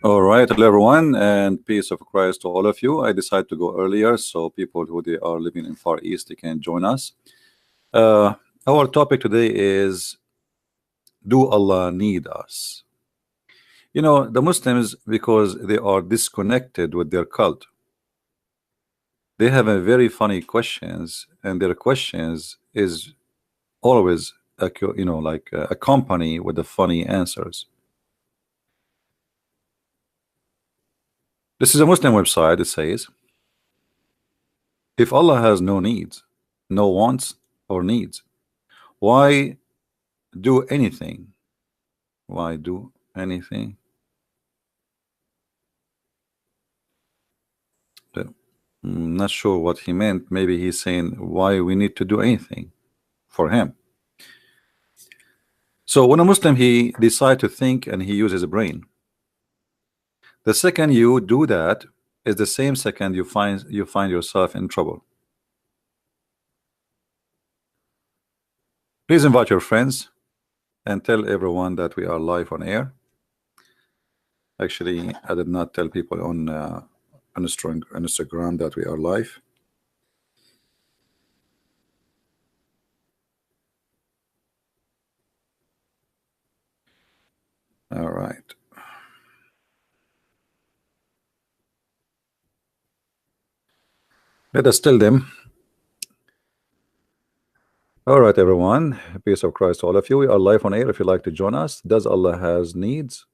All right, hello everyone, and peace of Christ to all of you. I decided to go earlier so people who they are living in Far East they can join us. Uh, our topic today is, do Allah need us? You know, the Muslims, because they are disconnected with their cult, they have a very funny questions, and their questions is always like accompany with the funny answers. This is a Muslim website. It says, if Allah has no needs, no wants or needs, why do anything? Why do anything? I'm not sure what he meant. Maybe he's saying why we need to do anything for him. So when a Muslim he decides to think and he uses a brain, the second you do that is the same second you find yourself in trouble. Please invite your friends and tell everyone that we are live on air. Actually, I did not tell people on Instagram that we are live. All right. Let us tell them. All right, everyone. Peace of Christ to all of you. We are live on air. If you'd like to join us, does Allah has needs?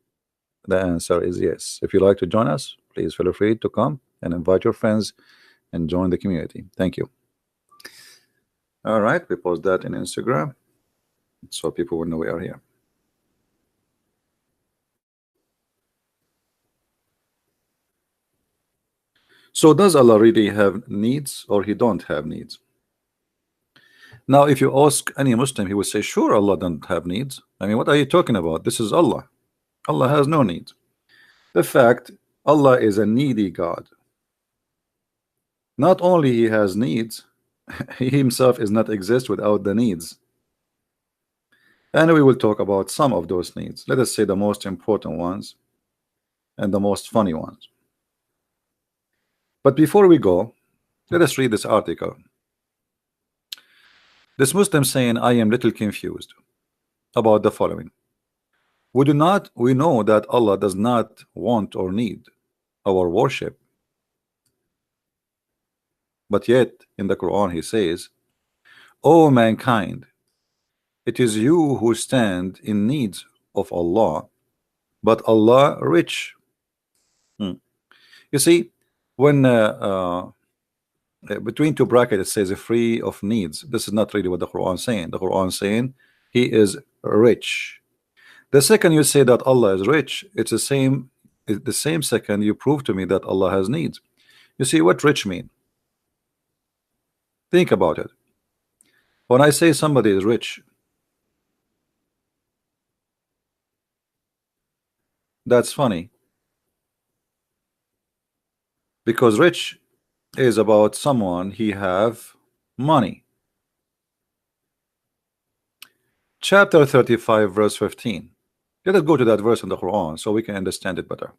The answer is yes. If you'd like to join us, please feel free to come and invite your friends and join the community. Thank you. All right, we post that in Instagram so people will know we are here. So does Allah really have needs, or he don't have needs? Now, if you ask any Muslim, he would say, sure, Allah doesn't have needs. I mean, what are you talking about? This is Allah. Allah has no needs. The fact, Allah is a needy God. Not only he has needs, he himself is not exist without the needs. And we will talk about some of those needs. Let us say the most important ones and the most funny ones. But before we go, let us read this article. This Muslim saying, I am little confused about the following. We know that Allah does not want or need our worship. But yet in the Quran he says, O mankind, it is you who stand in need of Allah, but Allah rich. You see, when between two brackets it says free of needs, this is not really what the Quran is saying. The Quran is saying he is rich. The second you say that Allah is rich, it's the same second you prove to me that Allah has needs. You see what rich mean? Think about it. When I say somebody is rich, that's funny, because rich is about someone he have money. Chapter 35 verse 15. Let us go to that verse in the Quran so we can understand it better.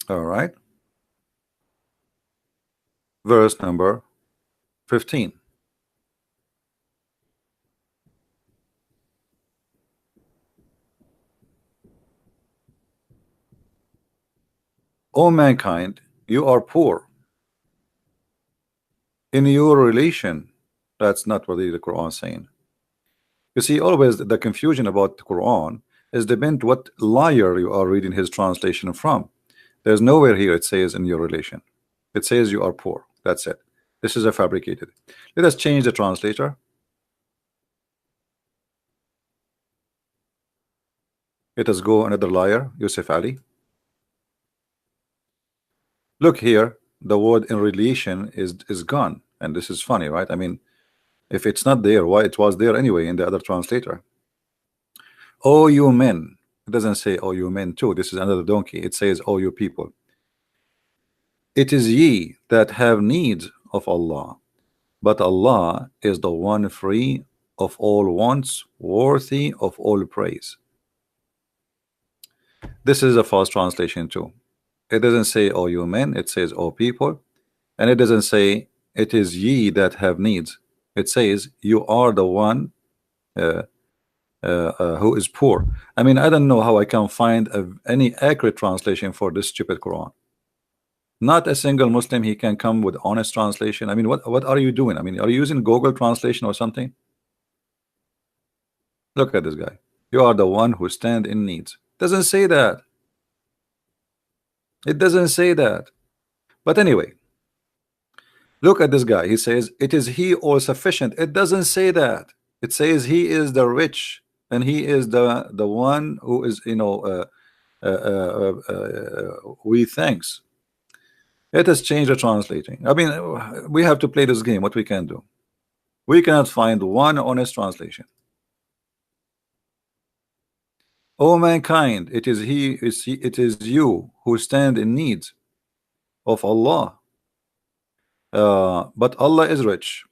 All right, verse number 15. O mankind, you are poor in your relation. That's not what the Quran is saying. You see, always the confusion about the Quran is depend what liar you are reading his translation from. There's nowhere here it says in your relation. It says you are poor. That's it. This is a fabricated. Let us change the translator. Let us go another liar, Yusuf Ali. Look here, the word in relation is gone, and this is funny, right? I mean, if it's not there, why it was there anyway in the other translator? Oh, you men. It doesn't say oh you men too. This is another donkey. It says oh you people. It is ye that have need of Allah, but Allah is the one free of all wants, worthy of all praise. This is a false translation too. It doesn't say "O you men," it says "O people," and it doesn't say "It is ye that have needs." It says you are the one uh, who is poor. I mean, I don't know how I can find any accurate translation for this stupid Quran. Not a single Muslim he can come with honest translation. I mean, what are you doing? I mean, are you using Google translation or something? Look at this guy. You are the one who stand in needs. Doesn't say that. It doesn't say that. But anyway, look at this guy. He says, it is he all sufficient. It doesn't say that. It says he is the rich, and he is the one who is, we thanks. Let us change the translating. I mean, we have to play this game. What we can do? We cannot find one honest translation. O mankind, it is it is you who stand in need of Allah. But Allah is rich.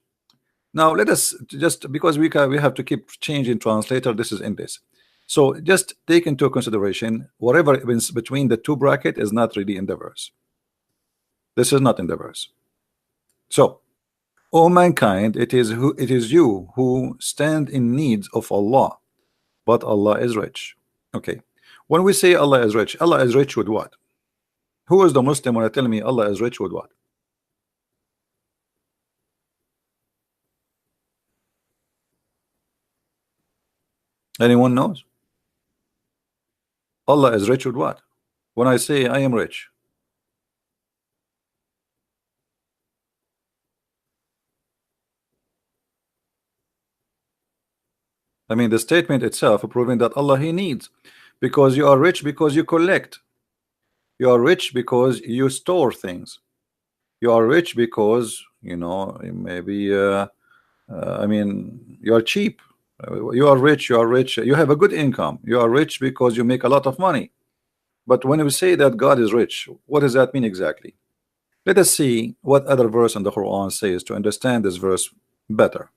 Now let us just, because we have to keep changing translator. This is in this. So just take into consideration whatever is between the two bracket is not really in the verse. This is not in the verse. So, O mankind, it is you who stand in need of Allah, but Allah is rich. Okay. When we say Allah is rich with what? Who is the Muslim when I tell me Allah is rich with what? Anyone knows? Allah is rich with what? When I say I am rich, I mean the statement itself proving that Allah he needs, because you are rich because you collect. You are rich because you store things. You are rich because maybe I mean you are cheap. You are rich. You are rich. You have a good income. You are rich because you make a lot of money. But when we say that God is rich, what does that mean exactly? Let us see what other verse in the Quran says to understand this verse better.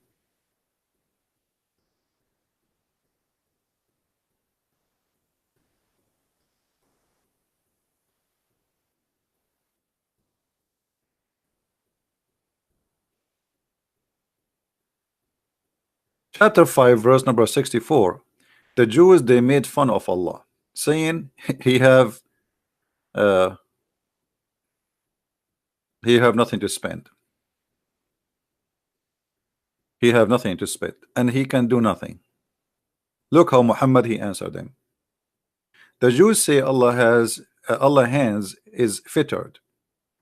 Chapter 5, verse number 64. The Jews, they made fun of Allah, saying he have nothing to spend. He have nothing to spend, and he can do nothing. Look how Muhammad he answered them. The Jews say Allah hands is fettered.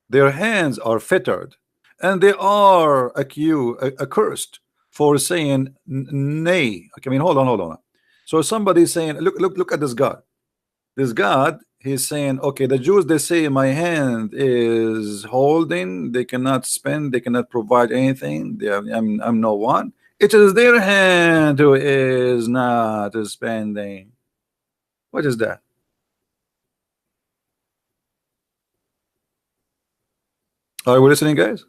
Their hands are fettered, and they are accursed for saying nay. I mean, hold on. So somebody saying, look at this God. This God, he's saying, okay, the Jews, they say my hand is holding, they cannot spend, they cannot provide anything. I'm no one. It is their hand who is not spending. What is that? Are we listening, guys?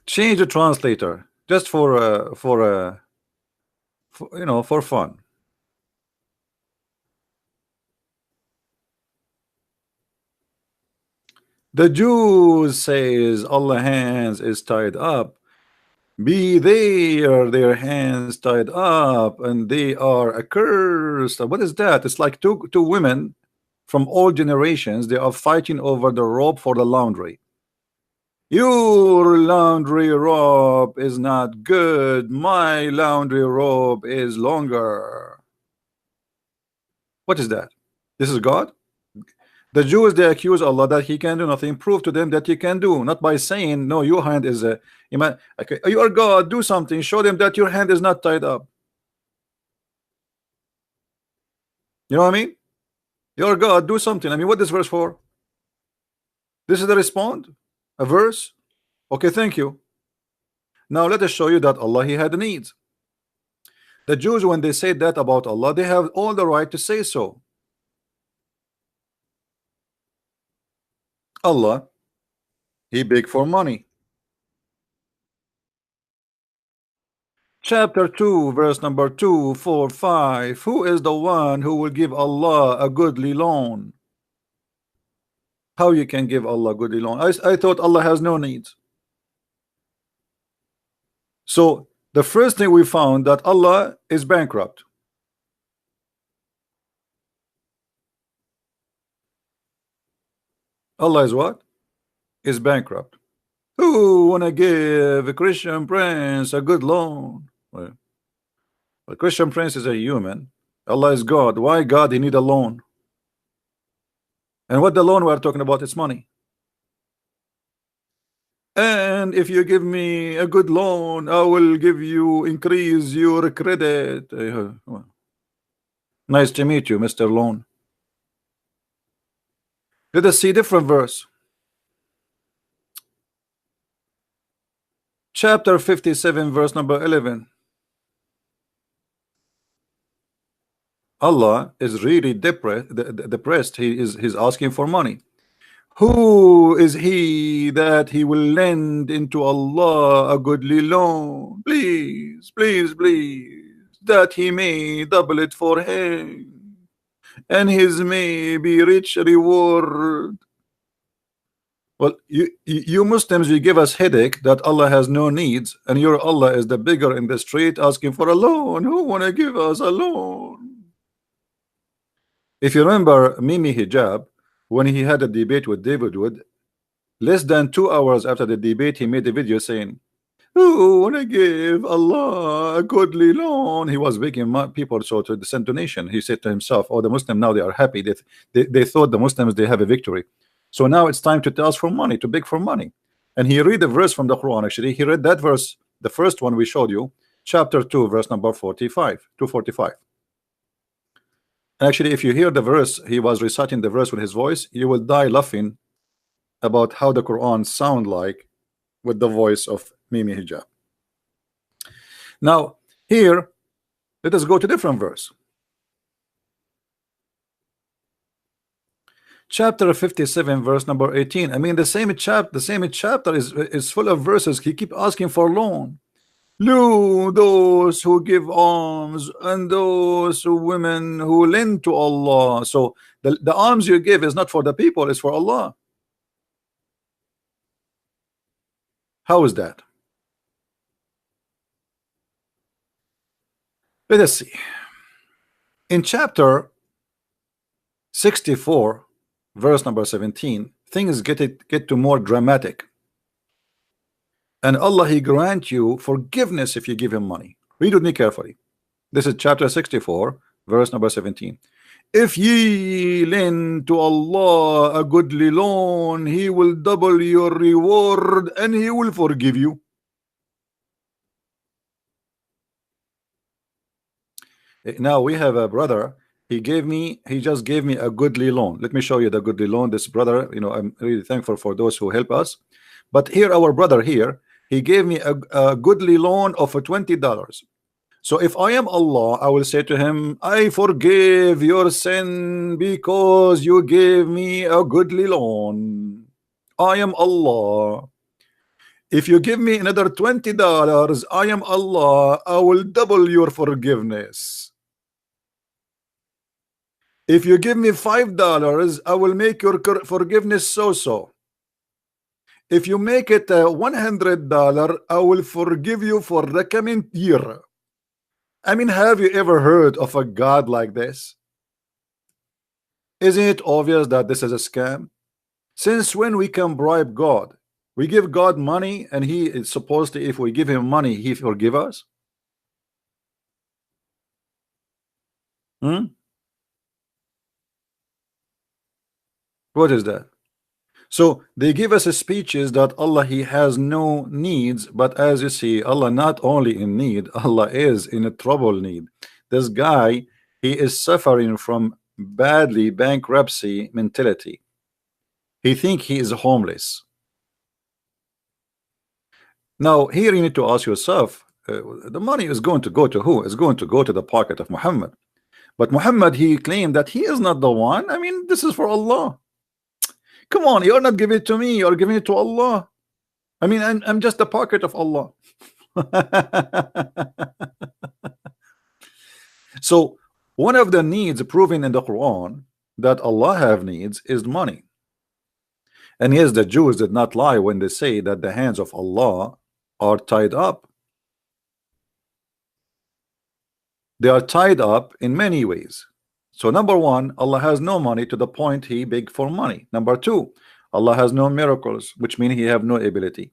Change the translator just for for fun. The Jews says Allah hands is tied up. Be their hands tied up, and they are accursed. What is that? It's like two women from all generations. They are fighting over the rope for the laundry. Your laundry rope is not good. My laundry rope is longer. What is that? This is God? The Jews, they accuse Allah that he can do nothing. Prove to them that he can do, not by saying no, your hand is okay, you are God, do something. Show them that your hand is not tied up. You know what I mean? You're God, do something. I mean, what is this verse for? This is the respond, a verse. Okay, thank you. Now let us show you that Allah he had needs. The Jews, when they say that about Allah, they have all the right to say so. Allah, he beg for money. Chapter 2, verse number 2, 4, 5. Who is the one who will give Allah a goodly loan? How you can give Allah a goodly loan? I thought Allah has no needs. So the first thing we found that Allah is bankrupt. Allah is what? Is bankrupt. Who wanna give a Christian prince a good loan? Well, a Christian prince is a human. Allah is God. Why God he need a loan? And what the loan we are talking about is money. And if you give me a good loan, I will give you increase your credit. Well, nice to meet you, Mr. Loan. Let us see different verse. Chapter 57, verse number 11. Allah is really depressed. He's asking for money. Who is he that he will lend into Allah a goodly loan? Please, please, please, that he may double it for him, and his may be rich reward. Well, you Muslims, you give us headache that Allah has no needs, and your Allah is the beggar in the street asking for a loan. Who wanna give us a loan? If you remember Mimi Hijab, when he had a debate with David Wood, less than 2 hours after the debate, he made a video saying, "Who wanna give Allah a goodly loan?" He was begging people so to send donation. He said to himself, "Oh, the Muslim now they are happy. They thought the Muslims they have a victory. So now it's time to ask for money, to beg for money." And he read a verse from the Quran. Actually, he read that verse, the first one we showed you, chapter 2, verse number 45, 245. Actually, if you hear the verse, he was reciting the verse with his voice, you will die laughing about how the Quran sound like with the voice of Mimi Hijab. Now, here, let us go to different verse. Chapter 57, verse number 18. I mean, the same chapter is full of verses. He keep asking for loan. Lo, those who give alms and those women who lend to Allah. So the alms you give is not for the people, it's for Allah. How is that? Let us see. In chapter 64, verse number 17, things get to more dramatic. And Allah he grant you forgiveness if you give him money. Read with me carefully. This is chapter 64, verse number 17. If ye lend to Allah a goodly loan, he will double your reward and he will forgive you. Now we have a brother. He just gave me a goodly loan. Let me show you the goodly loan. This brother, you know, I'm really thankful for those who help us. But here, our brother here, he gave me a goodly loan of $20. So if I am Allah, I will say to him, I forgive your sin because you gave me a goodly loan. I am Allah. If you give me another $20, I am Allah. I will double your forgiveness. If you give me $5, I will make your forgiveness so-so. If you make it $100, I will forgive you for the coming year. I mean, have you ever heard of a God like this? Isn't it obvious that this is a scam? Since when we can bribe God? We give God money and he is supposed to, if we give him money, he forgive us? What is that? So they give us speeches that Allah he has no needs, but as you see, Allah not only in need, Allah is in a trouble need. This guy, he is suffering from badly bankruptcy mentality. He think he is homeless. Now here you need to ask yourself, the money is going to go to who? It's going to go to the pocket of Muhammad. But Muhammad, he claimed that he is not the one. I mean, this is for Allah. Come on, you're not giving it to me, you're giving it to Allah. I mean, I'm just a pocket of Allah. So one of the needs proven in the Quran that Allah have needs is money. And yes, the Jews did not lie when they say that the hands of Allah are tied up. They are tied up in many ways. So number one, Allah has no money to the point he beg for money. Number two, Allah has no miracles, which means he have no ability.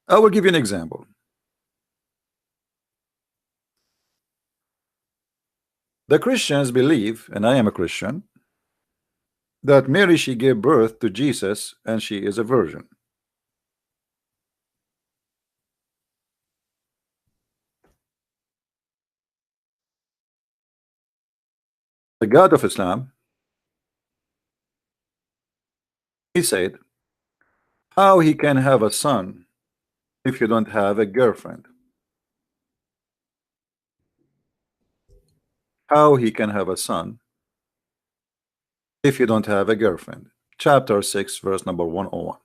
I will give you an example. The Christians believe, and I am a Christian, that Mary, she gave birth to Jesus and she is a virgin. The God of Islam, he said, how he can have a son if you don't have a girlfriend? How he can have a son if you don't have a girlfriend? Chapter 6, verse number 101.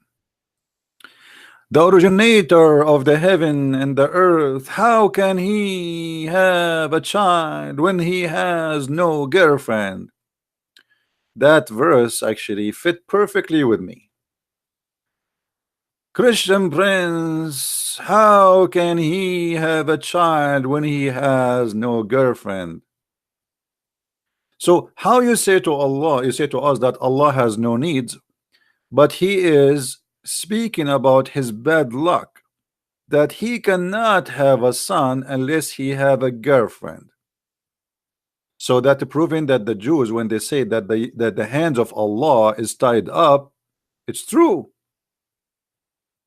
The originator of the heaven and the earth, how can he have a child when he has no girlfriend? That verse actually fit perfectly with me. Christian Prince, how can he have a child when he has no girlfriend? So how you say to Allah, you say to us that Allah has no needs, but he is speaking about his bad luck, that he cannot have a son unless he have a girlfriend. So that proving that the Jews, when they say that the hands of Allah is tied up, it's true.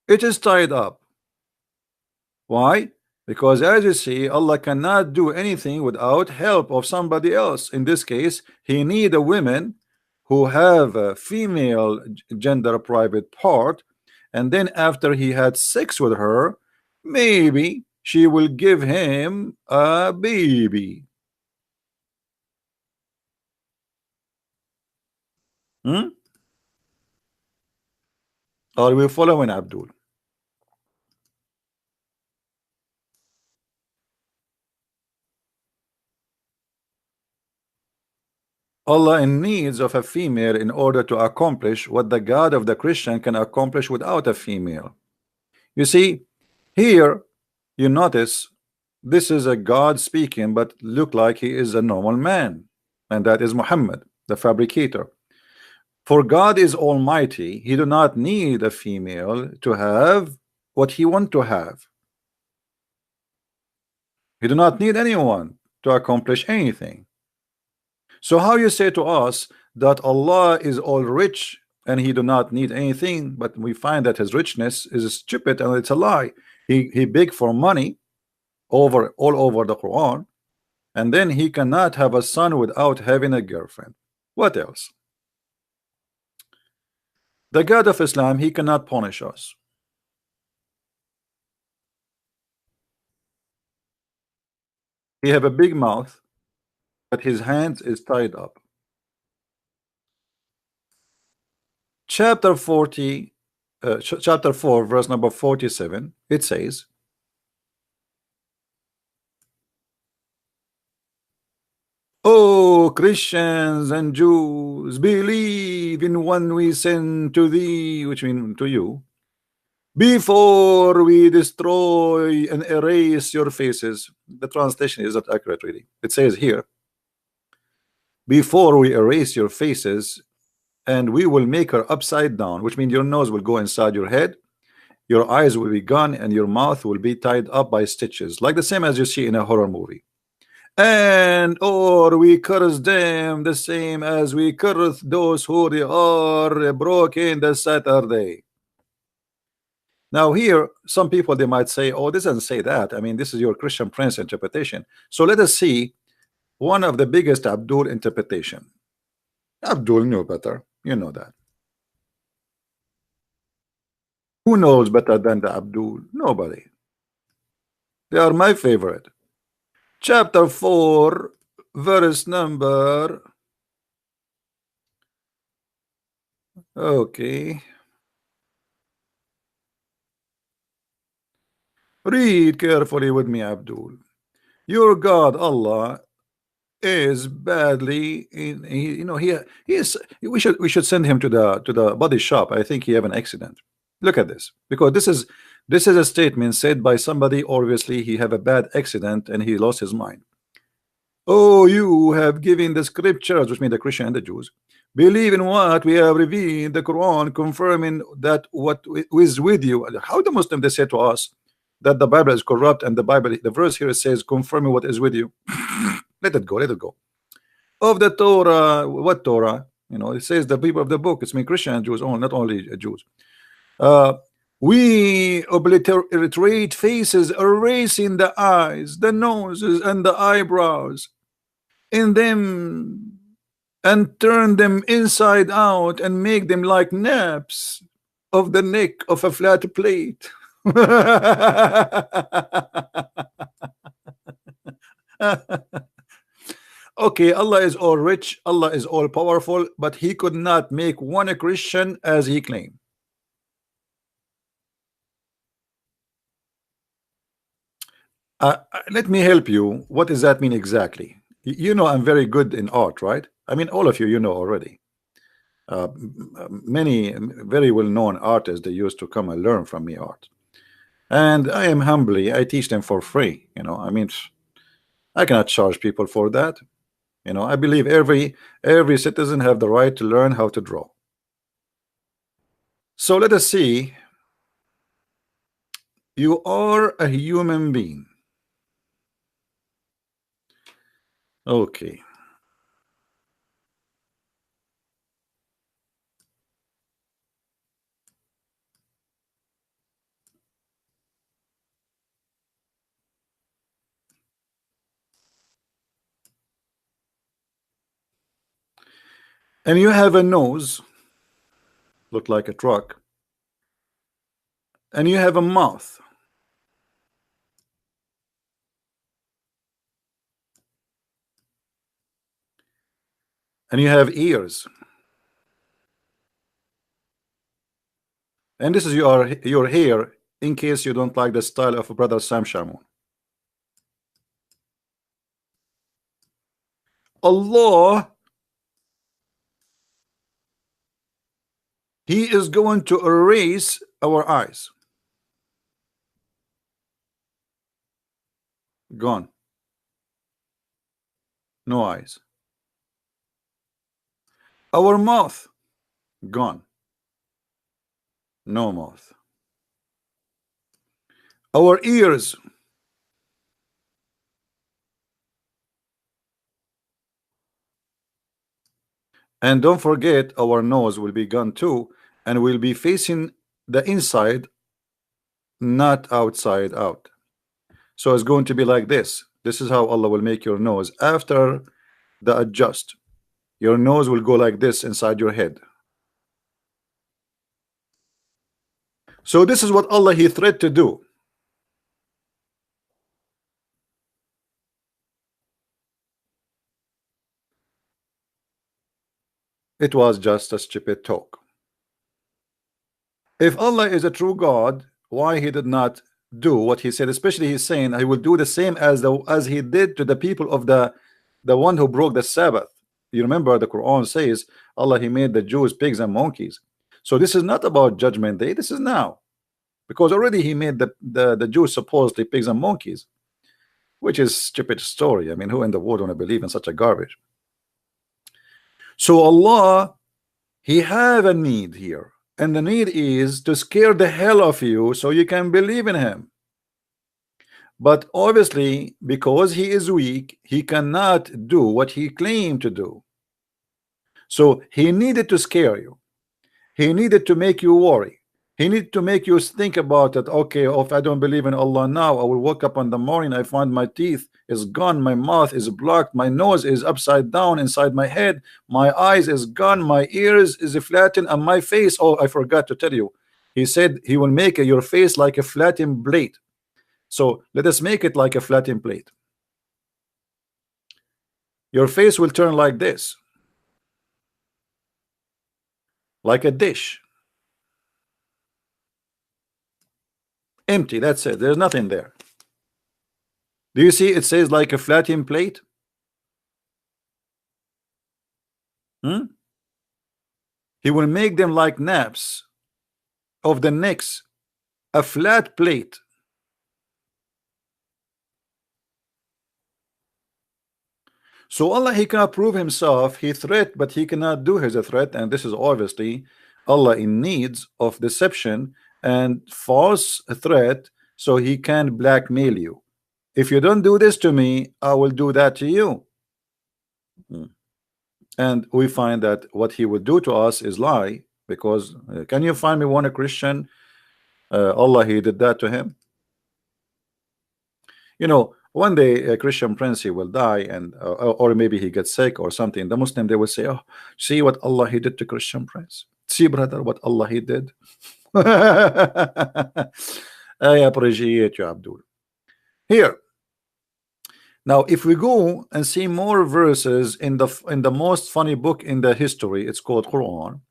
It is tied up. Why? Because as you see, Allah cannot do anything without help of somebody else. In this case, he need a woman who have a female gender private part, and then after he had sex with her, maybe she will give him a baby. Are we following, Abdul? Allah in needs of a female in order to accomplish what the God of the Christian can accomplish without a female. You see, here you notice this is a God speaking, but look like he is a normal man, and that is Muhammad, the fabricator. For God is almighty, he do not need a female to have what he want to have. He do not need anyone to accomplish anything. So how you say to us that Allah is all rich and he do not need anything, but we find that his richness is stupid and it's a lie. He beg for money all over the Quran, and then he cannot have a son without having a girlfriend. What else? The God of Islam, he cannot punish us. He have a big mouth, but his hands is tied up. Chapter 40, chapter 4, verse number 47, it says, "O Christians and Jews, believe in one we send to thee," which means to you, "before we destroy and erase your faces." The translation is not accurate, really. It says here, "Before we erase your faces, and we will make her upside down," which means your nose will go inside your head, your eyes will be gone, and your mouth will be tied up by stitches, like the same as you see in a horror movie. "And or we curse them the same as we curse those who they are broken the Saturday." Now here, some people they might say, "Oh, this doesn't say that. I mean, this is your Christian Prince interpretation." So let us see one of the biggest Abdul interpretation. Abdul knew better. You know that. Who knows better than the Abdul? Nobody. They are my favorite. Chapter 4, verse number Okay. Read carefully with me, Abdul. Your God, Allah, is badly in he is we should send him to the body shop. I think he have an accident. Look at this, because this is a statement said by somebody. Obviously he have a bad accident and he lost his mind. Oh, you have given the scriptures, which mean the Christian and the Jews, believe in what we have revealed, the Quran, confirming that what is with you. How the Muslim they say to us that the Bible is corrupt, and the Bible, the verse here says confirming what is with you. Let it go, let it go. Of the Torah, what Torah? It says the people of the book. It's mean Christian and Jews, not only Jews. Uh, we obliterate faces, erasing the eyes, the noses, and the eyebrows in them, and turn them inside out, and make them like naps of the neck of a flat plate. Okay, Allah is all rich, Allah is all powerful, but he could not make one a Christian as he claimed. Let me help you. What does that mean exactly? You know I'm very good in art, right? I mean, all of you know already. Many very well-known artists, they used to come and learn from me art, and I am humbly, I teach them for free. I mean, I cannot charge people for that. I believe every citizen have the right to learn how to draw. So let us see. You are a human being. Okay. And you have a nose, look like a truck, and you have a mouth, and you have ears, and this is your hair, in case you don't like the style of brother Sam Shamoun. Allah, he is going to erase our eyes. Gone. No eyes. Our mouth, gone. No mouth. Our ears, and don't forget our nose will be gone too, and will be facing the inside, not outside out. So it's going to be like this. This is how Allah will make your nose after the adjust. Your nose will go like this inside your head. So this is what Allah he threatened to do. It was just a stupid talk. If Allah is a true God, why he did not do what he said? Especially he's saying I will do the same as he did to the people of the one who broke the Sabbath. You remember the Quran says Allah he made the Jews pigs and monkeys. So this is not about judgment day, this is now, because already he made the Jews supposedly pigs and monkeys, which is stupid story. I mean, who in the world want to believe in such a garbage? So Allah, he have a need here, and the need is to scare the hell of you so you can believe in him. But obviously, because he is weak, he cannot do what he claimed to do. So he needed to scare you. He needed to make you worry. He needed to make you think about it. Okay, if I don't believe in Allah now, I will wake up in the morning, I find my teeth is gone, my mouth is blocked, my nose is upside down inside my head, my eyes is gone, my ears is flattened, and my face, oh, I forgot to tell you, he said he will make your face like a flattened plate. So let us make it like a flattened plate. Your face will turn like this. like a dish, empty. That's it. There's nothing there. Do you see? It says like a flattened plate. He will make them like naps of the necks, a flat plate. So Allah, he cannot prove himself. He threat, but he cannot do his threat, and this is obviously Allah in needs of deception and false threat, so he can blackmail you. If you don't do this to me, I will do that to you. And we find that what he would do to us is lie, because can you find me one a Christian? Allah, he did that to him. You know, one day a Christian prince, he will die, and or maybe he gets sick or something. The Muslim, they will say, oh, see what Allah he did to Christian prince. See, brother, what Allah he did. I appreciate you, Abdul. Here now, if we go and see more verses in the most funny book in the history, it's called Quran,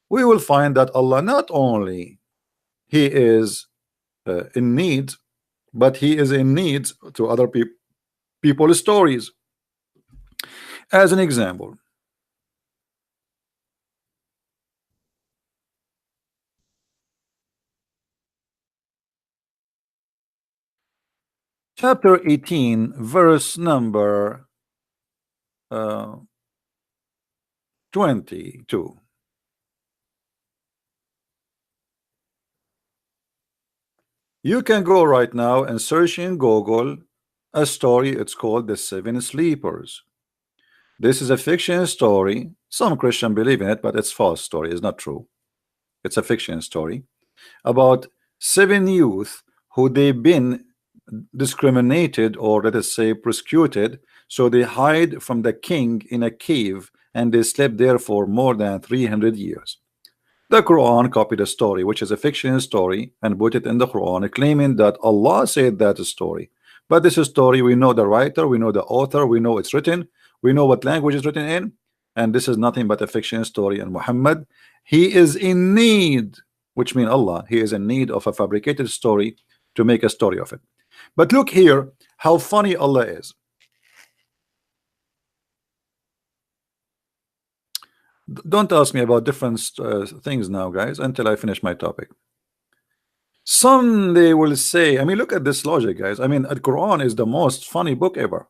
we will find that Allah not only he is in need, but he is in need to other people's stories. As an example, chapter 18, verse number 22. You can go right now and search in Google a story. It's called The Seven Sleepers. This is a fiction story. Some Christian believe in it, but it's false story. It's not true. It's a fiction story about 7 youth who they've been discriminated, or let us say persecuted, so they hide from the king in a cave, and they slept there for more than 300 years. The Quran copied a story, which is a fiction story, and put it in the Quran, claiming that Allah said that story. But this story, we know the writer, we know the author, we know it's written, we know what language is written in, and this is nothing but a fiction story. And Muhammad, he is in need, which means Allah, he is in need of a fabricated story to make a story of it. But look here how funny Allah is. Don't ask me about different things now, guys, until I finish my topic. Some they will say, I mean, look at this logic, guys. I mean, the Quran is the most funny book ever.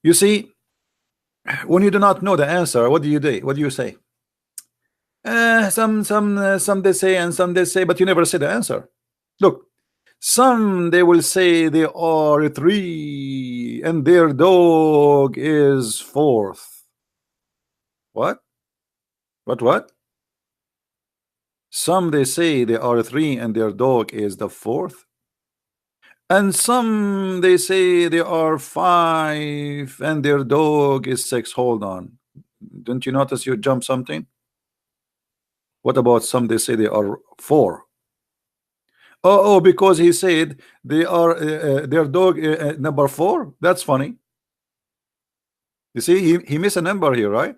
You see, when you do not know the answer, what do you do? What do you say? Some they say, and some they say, but you never say the answer. Look, some they will say they are 3 and their dog is 4th. What? What? Some they say they are 3 and their dog is the 4th. And some they say they are 5 and their dog is 6. Hold on. Don't you notice you jump something? What about some they say they are 4? Oh, because he said they are their dog number 4. That's funny. You see, he missed a number here, right?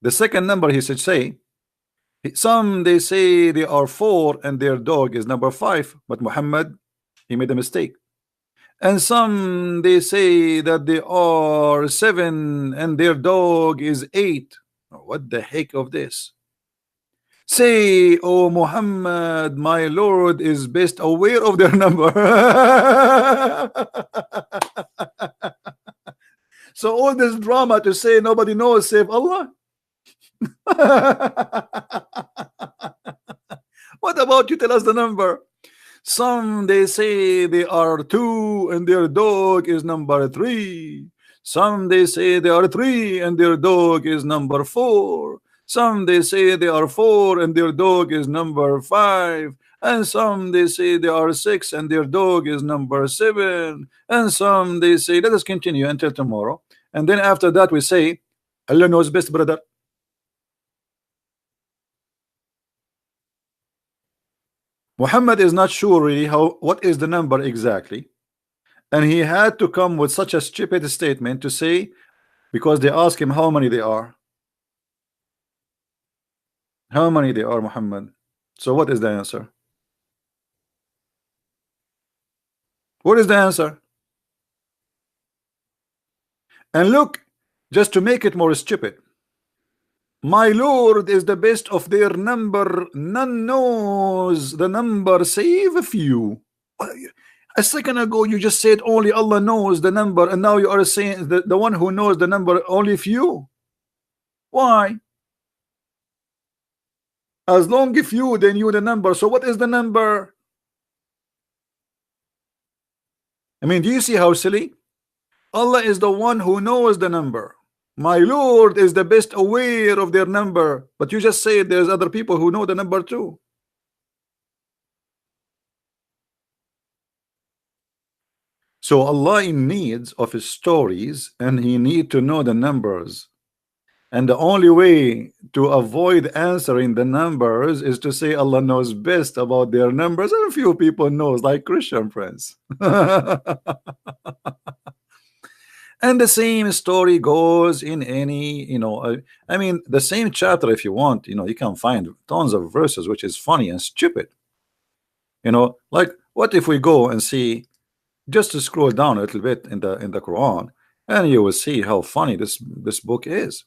The second number he should say. Some they say they are 4 and their dog is number 5, but Muhammad, he made a mistake. And some they say that they are 7 and their dog is 8. What the heck of this? Say, oh Muhammad, my Lord is best aware of their number. So all this drama to say nobody knows save Allah. What about you tell us the number? Some they say they are 2 and their dog is number 3. Some they say they are 3 and their dog is number 4. Some they say they are 4 and their dog is number 5. And some they say they are 6 and their dog is number 7. And some they say, let us continue until tomorrow. And then after that we say, Allah knows best, brother. Muhammad is not sure really what is the number exactly, and he had to come with such a stupid statement to say, because they ask him how many they are. How many they are, Muhammad? So what is the answer? What is the answer? And look, just to make it more stupid, my Lord is the best of their number. None knows the number save a few. A second ago, you just said only Allah knows the number, and now you are saying the one who knows the number only few. Why? As long as few, they knew the number. So what is the number? I mean, do you see how silly? Allah is the one who knows the number. My Lord is the best aware of their number. But you just said there's other people who know the number too. So Allah in needs of his stories, and he need to know the numbers. And the only way to avoid answering the numbers is to say Allah knows best about their numbers, and a few people knows, like Christian friends. And the same story goes in any, I mean, the same chapter, if you want, you can find tons of verses which is funny and stupid. Like, what if we go and see, just to scroll down a little bit in the Quran, and you will see how funny this book is.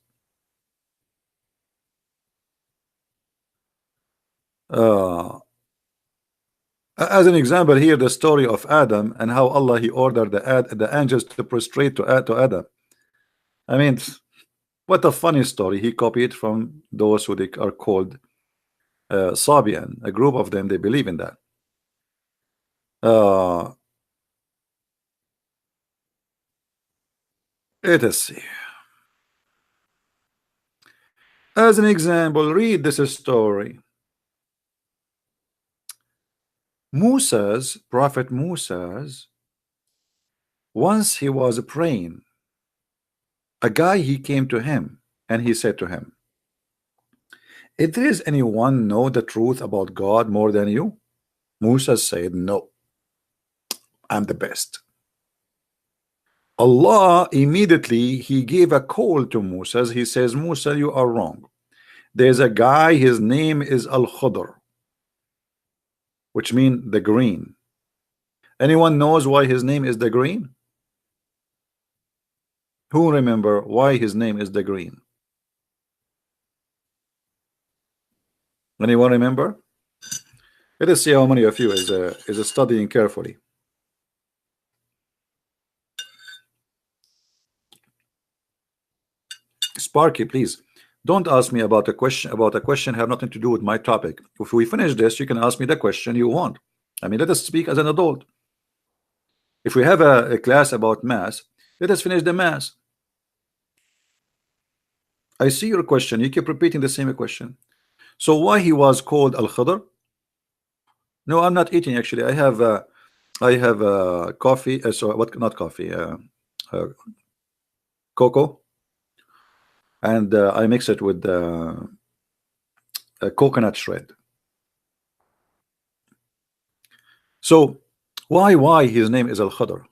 uh, as an example here, the story of Adam and how Allah he ordered the angels to prostrate to Adam. I mean, what a funny story. He copied from those who they are called Sabian. A group of them, they believe in that. Let us see. As an example, read this story. Prophet Musa's, once he was praying, a guy he came to him and he said to him, if there is anyone know the truth about God more than you? Musa said, no, I'm the best. Allah immediately he gave a call to Musa. He says, Musa, you are wrong. There's a guy, his name is Al-Khudr, which means the green. Anyone knows why his name is the green? Who remember why his name is the green? Anyone remember? Let us see how many of you is studying carefully. Sparky, please don't ask me about a question have nothing to do with my topic. If we finish this, you can ask me the question you want. I mean, let us speak as an adult. If we have a class about mass, let us finish the mass. I see your question. You keep repeating the same question. So why he was called Al-Khadr? No, I'm not eating actually. I have coffee. So what? Not coffee. Cocoa, and I mix it with a coconut shred. So why his name is Al-Khadr?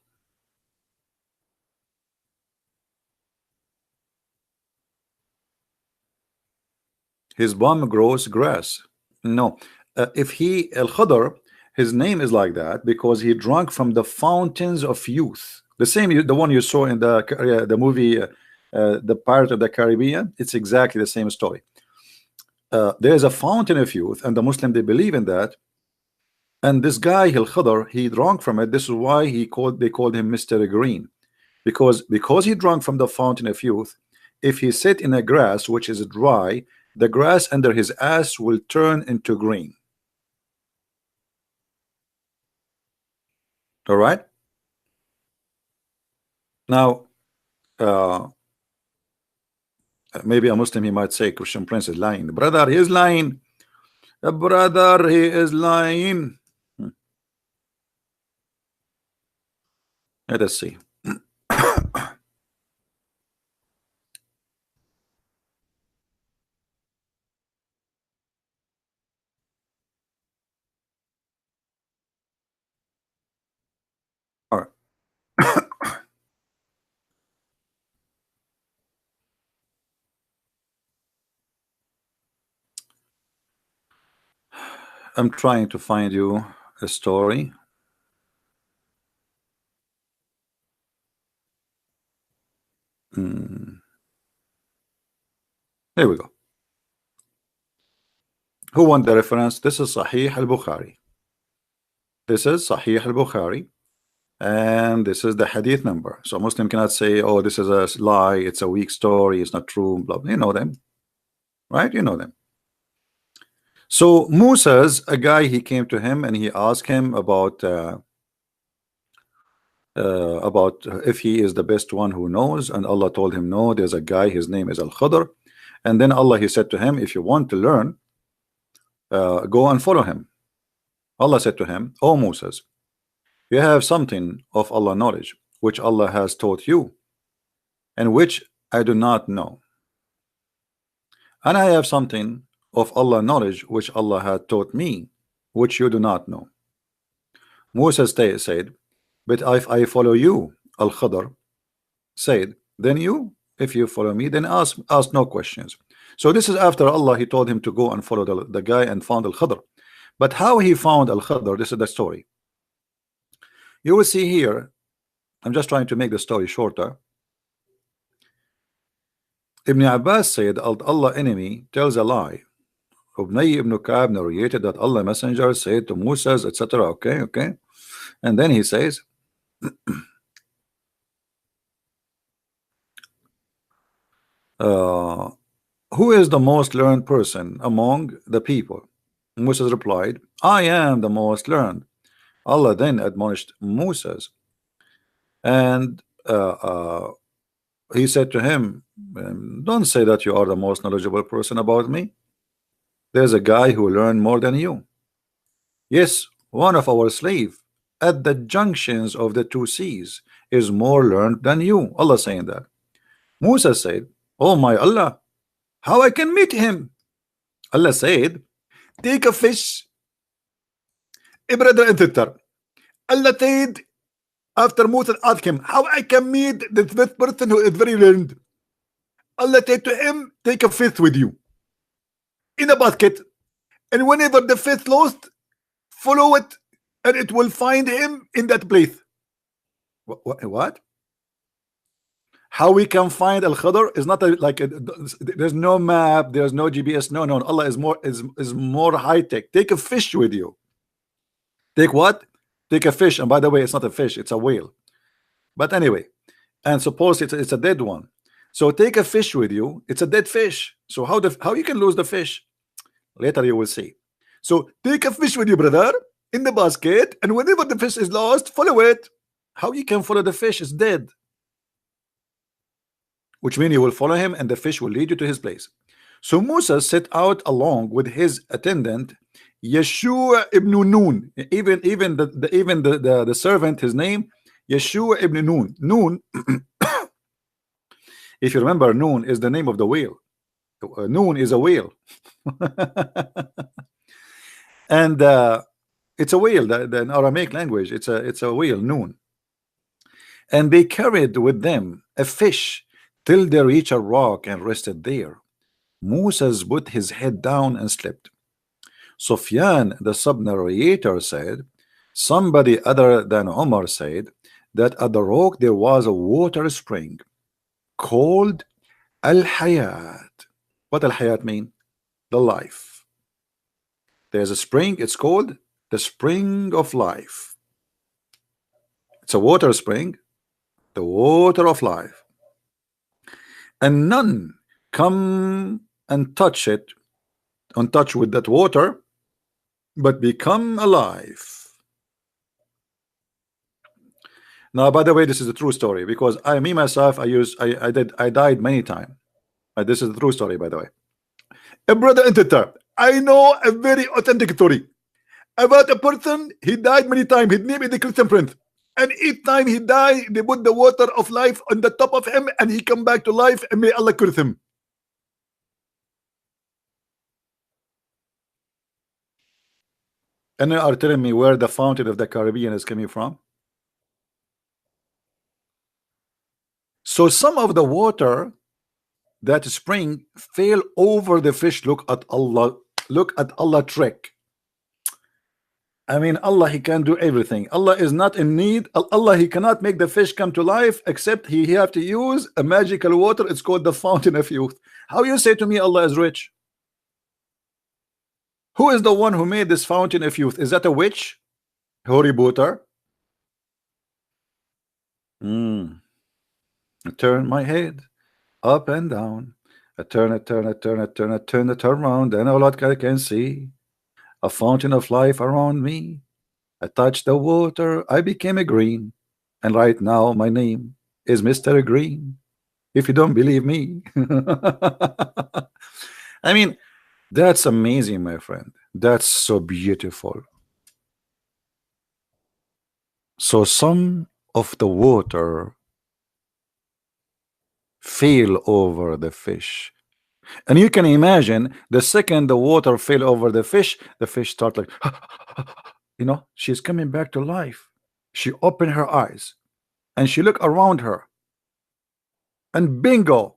His bomb grows grass. No, if he Al-Khadr, his name is like that because he drank from the fountains of youth. The one you saw in the movie, the Pirate of the Caribbean. It's exactly the same story. There is a fountain of youth, and the Muslim they believe in that. And this guy Al-Khadr, he drank from it. This is why they called him Mr. Green, because he drank from the fountain of youth. If he sit in a grass which is dry, the grass under his ass will turn into green. All right. Now, maybe a Muslim he might say Christian Prince is lying. Brother, he is lying. Brother, he is lying. Let us see. All right. I'm trying to find you a story. Here we go. Who want the reference? This is Sahih al-Bukhari. This is Sahih al-Bukhari. And this is the hadith number. So a Muslim cannot say, oh, this is a lie, it's a weak story, it's not true, blah, blah. You know them, right? You know them. So Musa's a guy, he came to him and he asked him about if he is the best one who knows, and Allah told him no, there's a guy, his name is Al-Khadr. And then Allah, he said to him, if you want to learn, go and follow him. Allah said to him, oh Moses, you have something of Allah knowledge which Allah has taught you and which I do not know, and I have something of Allah knowledge which Allah had taught me which you do not know. Moses said, but if I follow you, Al-Khadr said, then you, if you follow me, then ask no questions. So this is after Allah, he told him to go and follow the guy and found Al-Khadr. But how he found Al-Khadr, this is the story. You will see here, I'm just trying to make the story shorter. Ibn Abbas said Allah enemy tells a lie. Ubnay ibn Ka'b narrated that Allah messenger said to Moses, etc. Okay. And then he says, who is the most learned person among the people? Moses replied, I am the most learned. Allah then admonished Moses, and he said to him, don't say that you are the most knowledgeable person about me. There's a guy who learned more than you. Yes, one of our slaves at the junctions of the two seas is more learned than you. Allah saying that. Musa said, oh my Allah, how I can meet him? Allah said, take a fish. Brother and sister, Allah said, after Musa asked him, how I can meet this person who is very learned? Allah said to him, take a fish with you in a basket, and whenever the fish lost, follow it, and it will find him in that place. What? How we can find Al-Khadr is not there's no map, there's no GPS. No. Allah is more high-tech. Take a fish with you. Take what? Take a fish. And by the way, it's not a fish, it's a whale. But anyway, and suppose it's a dead one. So take a fish with you. It's a dead fish. So how you can lose the fish? Later you will see. So take a fish with you, brother, in the basket, and whenever the fish is lost, follow it. How you can follow the fish? Is dead. Which means you will follow him and the fish will lead you to his place. So Musa set out along with his attendant Yeshua ibn Nun. Even the servant, his name Yeshua ibn Nun. Nun, if you remember, Nun is the name of the whale. Nun is a whale. And it's a whale. The Aramaic language, it's a whale, Nun. And they carried with them a fish till they reached a rock and rested there. Moses put his head down and slept. Sufyan, the sub-narrator, said, somebody other than Omar said that at the rock there was a water spring called Al-Hayat. What Al-Hayat mean? The life. There's a spring, it's called the spring of life. It's a water spring, the water of life. And none come and touch it, on touch with that water, but become alive. Now, by the way, this is a true story, because I myself I died many times. This is a true story, by the way. A brother and sister, I know a very authentic story about a person. He died many times. His name is the Christian Prince. And each time he died, they put the water of life on the top of him, and he come back to life, and may Allah curse him. And they are telling me where the fountain of the Caribbean is coming from. So some of the water that spring fell over the fish. Look at Allah trick. I mean, Allah, He can do everything. Allah is not in need. Allah, He cannot make the fish come to life, except He have to use a magical water. It's called the fountain of youth. How you say to me Allah is rich? Who is the one who made this fountain of youth? Is that a witch? Harry Potter? I turn my head up and down. I turn it, turn it, turn it, turn it, turn it around, and all I can see a fountain of life around me. I touched the water, I became a green, and right now my name is Mr. Green. If you don't believe me, I mean, that's amazing, my friend. That's so beautiful. So some of the water fell over the fish, and you can imagine the second the water fell over the fish start like you know, she's coming back to life. She opened her eyes and she looked around her, and bingo,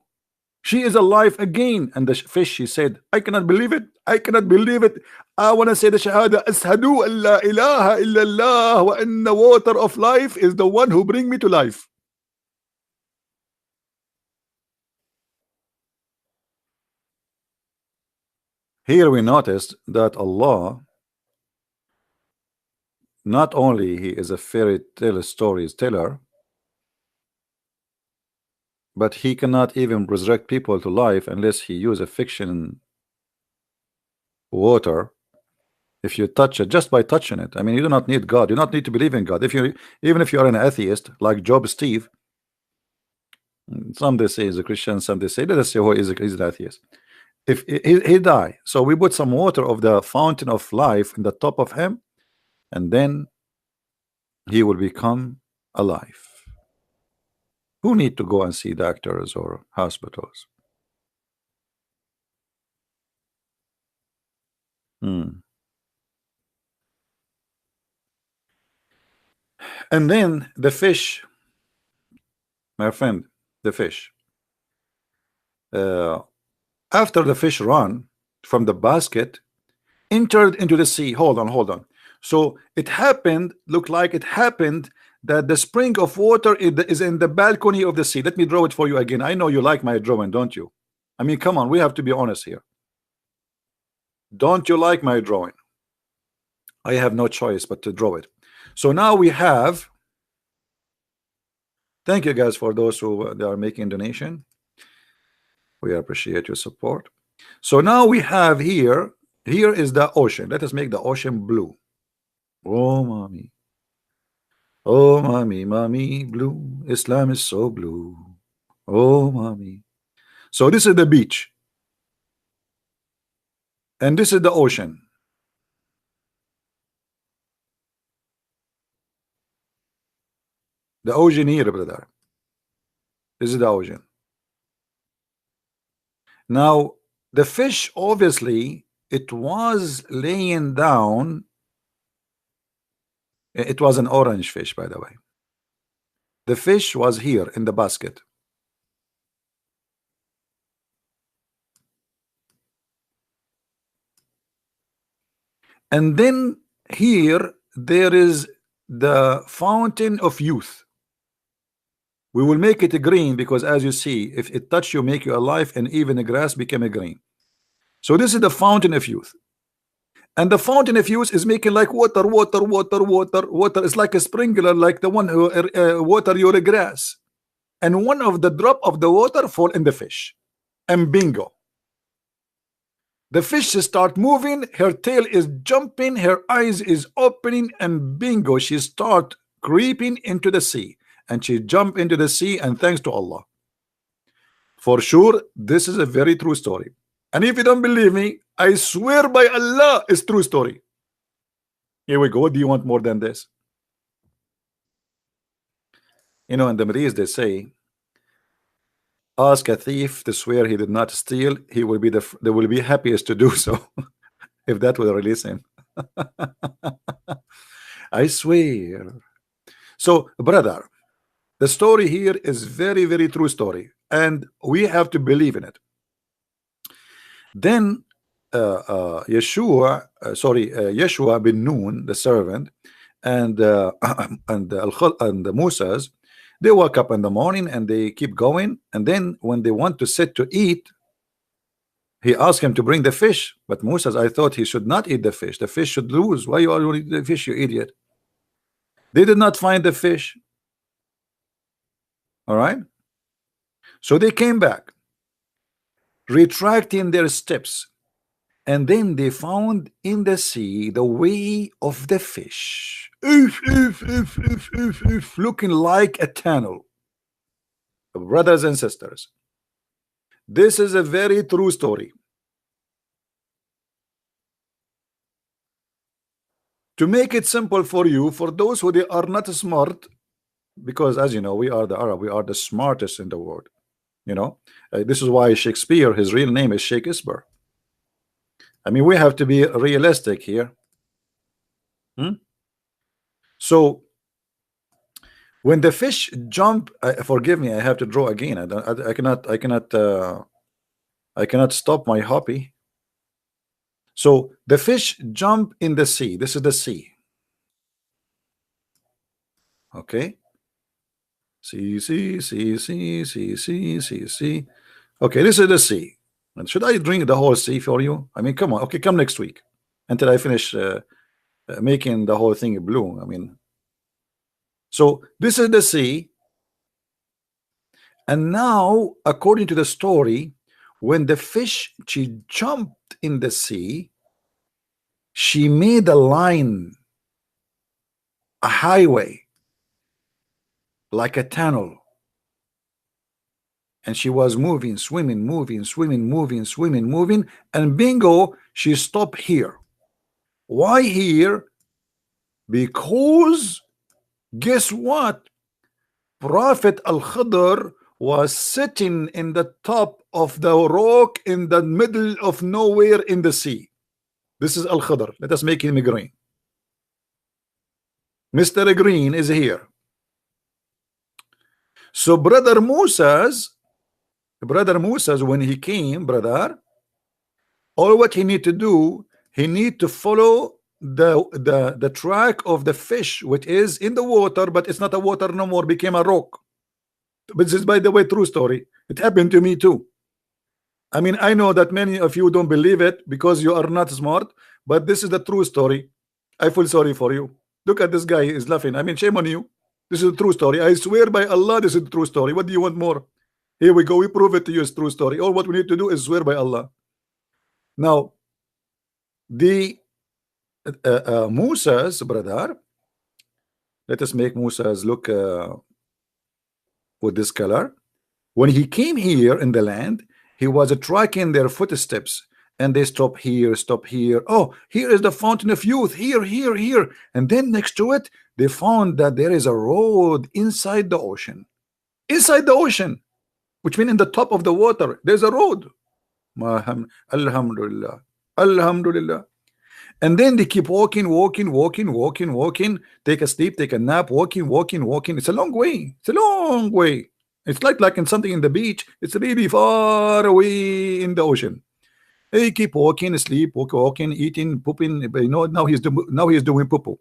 she is alive again. And the fish, she said, I cannot believe it. I cannot believe it. I want to say the shahada, ashhadu an la ilaha illallah wa anna water of life is the one who bring me to life. Here we noticed that Allah, not only He is a fairy tale stories teller, but He cannot even resurrect people to life unless He use a fiction water. If you touch it, just by touching it, I mean, you do not need God. You do not need to believe in God. If you, even if you are an atheist like Job Steve, some they say is a Christian, some they say, let us say who is an atheist. If he die, so we put some water of the fountain of life in the top of him, and then he will become alive. Who need to go and see doctors or hospitals? And then the fish, my friend, the fish, after the fish run from the basket, entered into the sea. Hold on. So it happened, look like it happened, that the spring of water is in the balcony of the sea. Let me draw it for you again. I know you like my drawing, don't you? I mean, come on, we have to be honest here. Don't you like my drawing? I have no choice but to draw it. So now we have, thank you guys for those who they are making donation. We appreciate your support. So now we have here is the ocean. Let us make the ocean blue. Oh mommy, oh mommy blue. Islam is so blue. Oh mommy. So this is the beach, and this is the ocean. The ocean here, brother. This is the ocean. Now the fish, obviously it was laying down. It was an orange fish, by the way. The fish was here in the basket. And then here there is the fountain of youth. We will make it a green because, as you see, if it touch you, make you alive, and even the grass became a green. So this is the fountain of youth. And the fountain of youth is making like water. It's like a sprinkler, like the one who water your grass. And one of the drop of the water fall in the fish. And bingo. The fish start moving, her tail is jumping, her eyes is opening, and bingo, she start creeping into the sea. And she jump into the sea, and thanks to Allah. For sure, this is a very true story. And if you don't believe me, I swear by Allah, it's true story. Here we go. What do you want more than this? You know, in the Middle East, they say, ask a thief to swear he did not steal, he will be they will be happiest to do so. If that will release him. I swear. So, brother, the story here is very, very true story, and we have to believe in it. Then Yeshua bin Nun, the servant, and and Moses, they wake up in the morning and they keep going, and then when they want to sit to eat, he asked him to bring the fish, but Moses, I thought he should not eat the fish. The fish should lose. Why you all eat the fish, you idiot? They did not find the fish. All right. So they came back, retracting their steps, and then they found in the sea the way of the fish, looking like a tunnel. Brothers and sisters, this is a very true story. To make it simple for you, for those who they are not smart, because as you know, we are the Arab, we are the smartest in the world. You know, this is why Shakespeare, his real name is Shakespeare. I mean, we have to be realistic here. So when the fish jump, forgive me, I have to draw again. I cannot stop my hobby. So the fish jump in the sea. This is the sea. Okay. See. Okay, this is the sea. And should I drink the whole sea for you? I mean, come on. Okay, come next week until I finish making the whole thing blue. I mean, so this is the sea. And now, according to the story, when the fish, she jumped in the sea, she made a line, a highway, like a tunnel. And she was moving, swimming, and bingo, she stopped here. Why here? Because guess what? Prophet Al-Khidr was sitting in the top of the rock in the middle of nowhere in the sea. This is Al-Khidr. Let us make him green. Mr. Green is here. So brother Moses, when he came, brother, all what he need to do, he need to follow the track of the fish, which is in the water, but it's not a water no more, became a rock. But this is, by the way, true story. It happened to me too. I mean, I know that many of you don't believe it because you are not smart, but this is the true story. I feel sorry for you. Look at this guy, is laughing. I mean, shame on you. This is a true story. I swear by Allah, this is the true story. What do you want more? Here we go. We prove it to you. It's true story. All what we need to do is swear by Allah. Now, the Moses, brother, let us make Moses look with this color. When he came here in the land, he was tracking their footsteps, and they stop here. Oh, here is the fountain of youth. Here. And then next to it, they found that there is a road inside the ocean. Inside the ocean, which means in the top of the water, there's a road. Alhamdulillah. And then they keep walking. Take a sleep, take a nap, walking. It's a long way. It's like in something in the beach. It's really far away in the ocean. They keep walking, sleep, walking, eating, pooping. You know, now he's doing poo.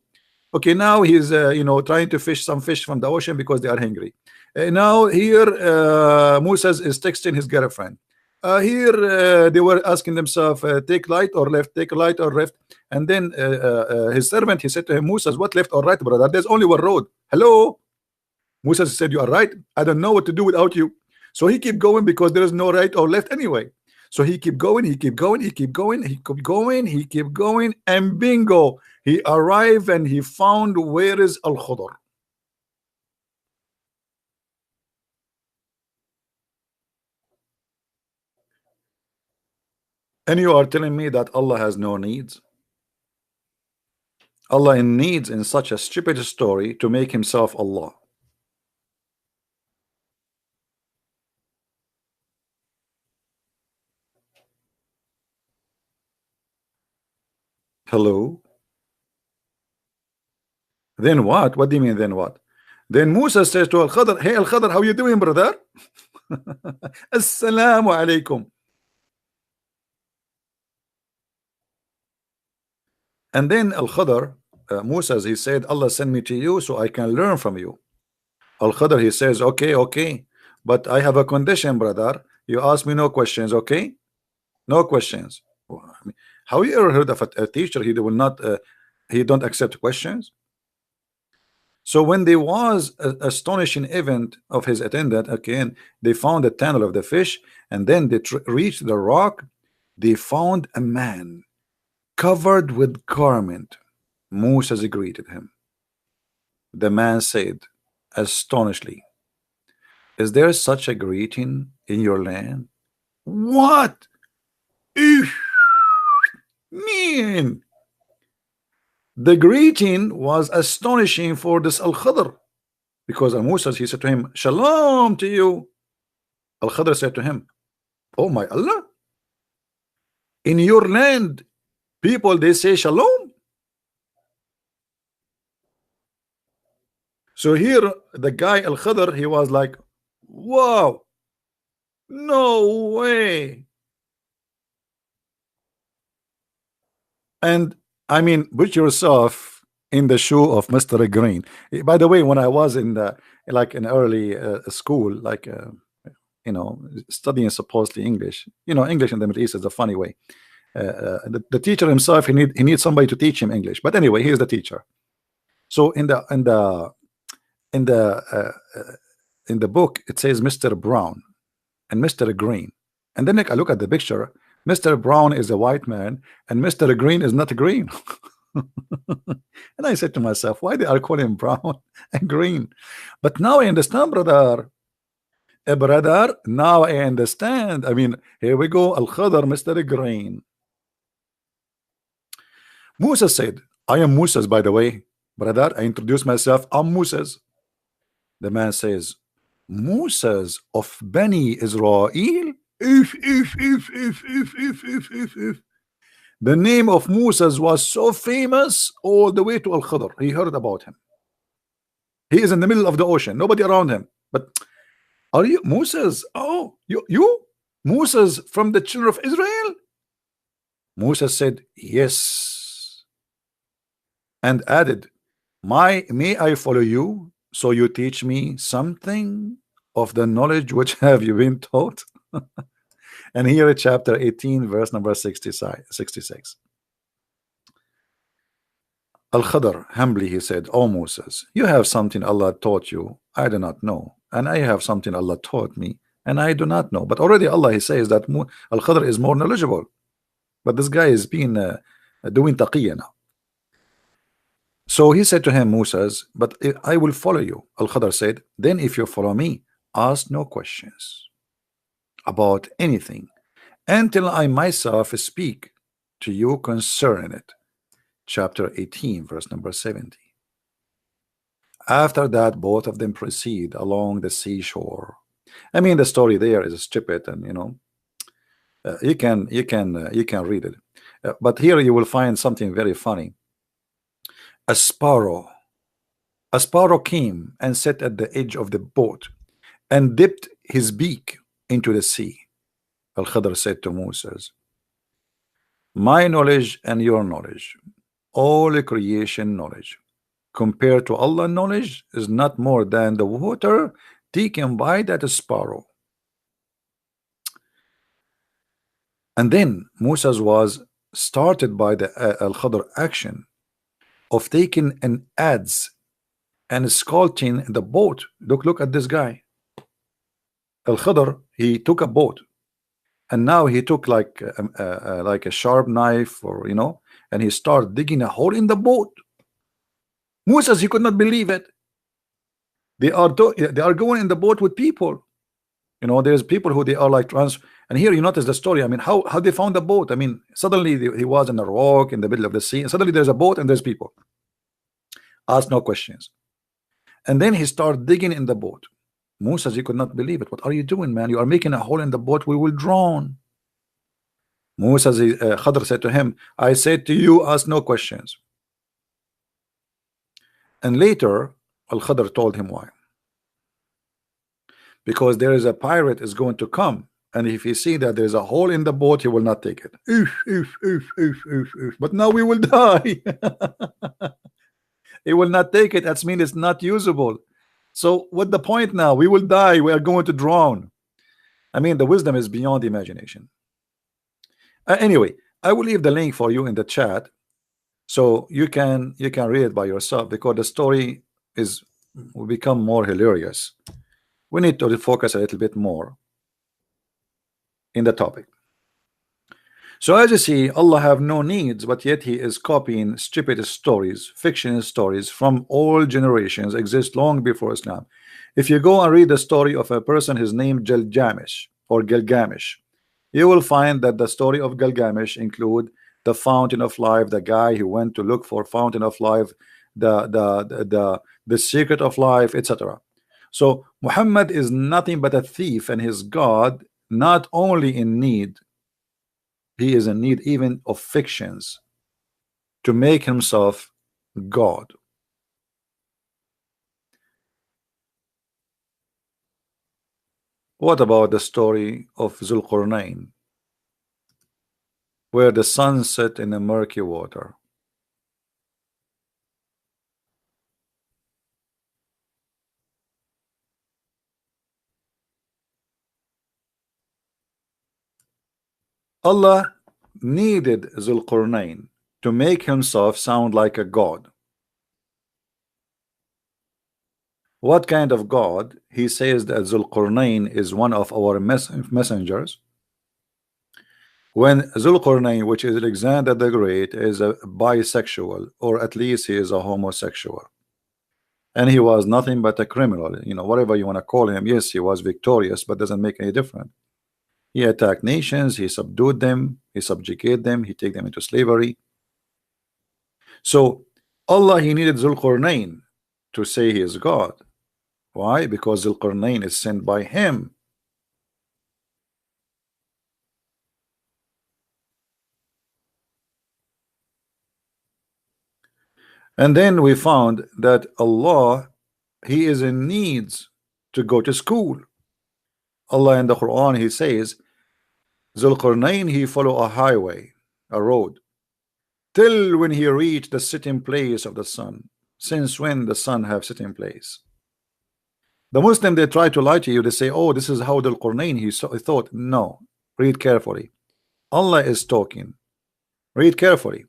Okay, now he's trying to fish some fish from the ocean because they are hungry. Now here Moses is texting his girlfriend. Here they were asking themselves, take right or left, and then his servant, he said to him, Moses, what left or right, brother? There's only one road. Hello? Moses said, you are right. I don't know what to do without you. So he kept going because there is no right or left anyway. So he kept going, and bingo, he arrived and he found where is Al-Khidr. And you are telling me that Allah has no needs? Allah needs in such a stupid story to make himself Allah. Hello? Then what? What do you mean then what? Then Musa says to Al-Khidr, hey Al-Khidr, how you doing, brother? Assalamu alaikum. And then Al-Khadr, Musa, he said, Allah sent me to you so I can learn from you. Al-Khadr, he says, okay, but I have a condition, brother. You ask me no questions, okay? No questions. Well, I mean, how you ever heard of a teacher he will not he don't accept questions? So when there was an astonishing event of his attendant, again, they found the tunnel of the fish, and then they reached the rock. They found a man covered with garment. Moses greeted him. The man said, astonishingly, is there such a greeting in your land? What? Man, the greeting was astonishing for this Al-Khadr, because Moses, he said to him, Shalom to you. Al-Khadr said to him, oh my Allah, in your land people they say Shalom. So here the guy Al-Khadr, he was like, wow, no way. And I mean, put yourself in the shoe of Mr. Green. By the way, when I was in the in early school, you know, studying supposedly English, you know, English in the Middle East is a funny way. The teacher himself, he needs somebody to teach him English. But anyway, he's the teacher. So in the book it says Mr. Brown and Mr. Green, and then I look at the picture. Mr. Brown is a white man and Mr. Green is not green. And I said to myself, why they are calling him brown and green? But now I understand, brother. Brother, now I understand. I mean, here we go. Al-Khadr, Mr. Green. Moses said, I am Moses, by the way. Brother, I introduce myself. I'm Moses. The man says, Moses of Bani Israel? If. The name of Moses was so famous all the way to Al-Khadr. He heard about him. He is in the middle of the ocean, nobody around him. But are you Moses? Oh, you Moses from the children of Israel? Moses said, yes. And added, may I follow you so you teach me something of the knowledge which have you been taught? And here in chapter 18, verse number 66. Al-Khadr humbly he said, O Moses, you have something Allah taught you I do not know, and I have something Allah taught me and I do not know. But already Allah, he says that Al-Khadr is more knowledgeable, but this guy is being doing taqiyya now. So he said to him, Moses, but I will follow you. Al-Khadr said, then if you follow me, ask no questions about anything until I myself speak to you concerning it. Chapter 18, verse number 70. After that, both of them proceed along the seashore. I mean, the story there is stupid, and you know, you can read it. But here you will find something very funny. A sparrow came and sat at the edge of the boat and dipped his beak into the sea. Al-Khadr said to Moses, my knowledge and your knowledge, all creation knowledge, compared to Allah knowledge, is not more than the water taken by that sparrow. And then Moses was started by the Al-Khadr action of taking an adze and scalding the boat. Look at this guy. Al-Khadr, he took a boat, and now he took like a sharp knife, or you know, and he started digging a hole in the boat. Moses, he could not believe it. They are going in the boat with people. You know, there's people who they are like and here you notice the story. I mean, how they found the boat. I mean, suddenly he was in a rock in the middle of the sea, and suddenly there's a boat and there's people. Ask no questions. And then he started digging in the boat. Moses, he could not believe it. What are you doing, man? You are making a hole in the boat. We will drown. Moses, Khadr said to him, I said to you, ask no questions. And later Al-Khadr told him why. Because there is a pirate is going to come and if he see that there's a hole in the boat, he will not take it. But now we will die. He will not take it. That means it's not usable. So what the point now? We will die. We are going to drown. I mean, the wisdom is beyond imagination. Anyway, I will leave the link for you in the chat, so you can read it by yourself, because the story will become more hilarious. We need to focus a little bit more in the topic. So as you see, Allah have no needs, but yet he is copying stupid stories, fiction stories from all generations, exist long before Islam. If you go and read the story of a person, his name Gilgamesh or Gilgamesh, you will find that the story of Gilgamesh include the fountain of life, the guy who went to look for fountain of life, the secret of life, etc. So Muhammad is nothing but a thief, and his God not only in need, he is in need even of fictions to make himself God. What about the story of Zulqarnain, where the sun set in the murky water? Allah needed Zulqarnain to make himself sound like a god. What kind of god? He says that Zulqarnain is one of our messengers. When Zulqarnain, which is Alexander the Great, is a bisexual, or at least he is a homosexual, and he was nothing but a criminal, whatever you want to call him. Yes, he was victorious, but doesn't make any difference. He attacked nations, he subdued them, he subjugated them, he take them into slavery. So Allah, he needed Zulqarnain to say he is God. Why? Because Zulqarnain is sent by him. And then we found that Allah, he is in needs to go to school. Allah in the Quran, he says Zulqarnain, he follow a highway, a road, till when he reached the sitting place of the sun. Since when the sun have sitting place? The Muslim, they try to lie to you. They say, oh, this is how Zulqarnain he thought. No, read carefully. Allah is talking. Read carefully.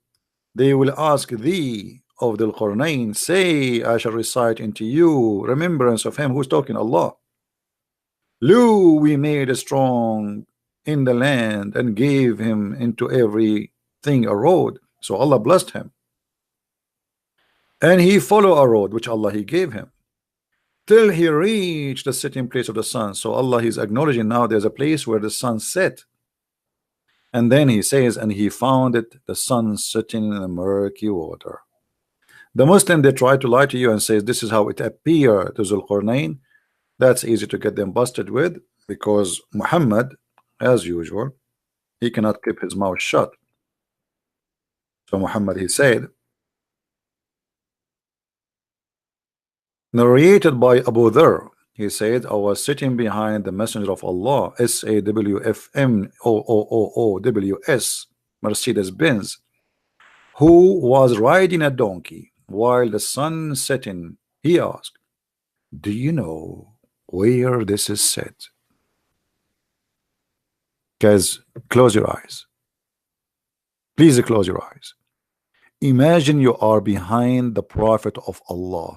They will ask thee of Zulqarnain, say, I shall recite into you remembrance of him. Who's talking? Allah. Lo, we made a strong in the land and gave him into everything a road. So Allah blessed him, and he followed a road which Allah he gave him till he reached the sitting place of the sun. So Allah is acknowledging now there's a place where the sun set, and then he says, and he found it, the sun sitting in the murky water. The Muslim, they try to lie to you and says this is how it appeared to Zulqarnain. That's easy to get them busted with, because Muhammad, as usual, he cannot keep his mouth shut. So Muhammad, he said, narrated by Abu Dharr, he said, I was sitting behind the messenger of Allah, SAWFMOOOWS, Mercedes-Benz, who was riding a donkey while the sun setting. He asked, do you know where this is set? Guys, close your eyes. Please close your eyes. Imagine you are behind the Prophet of Allah.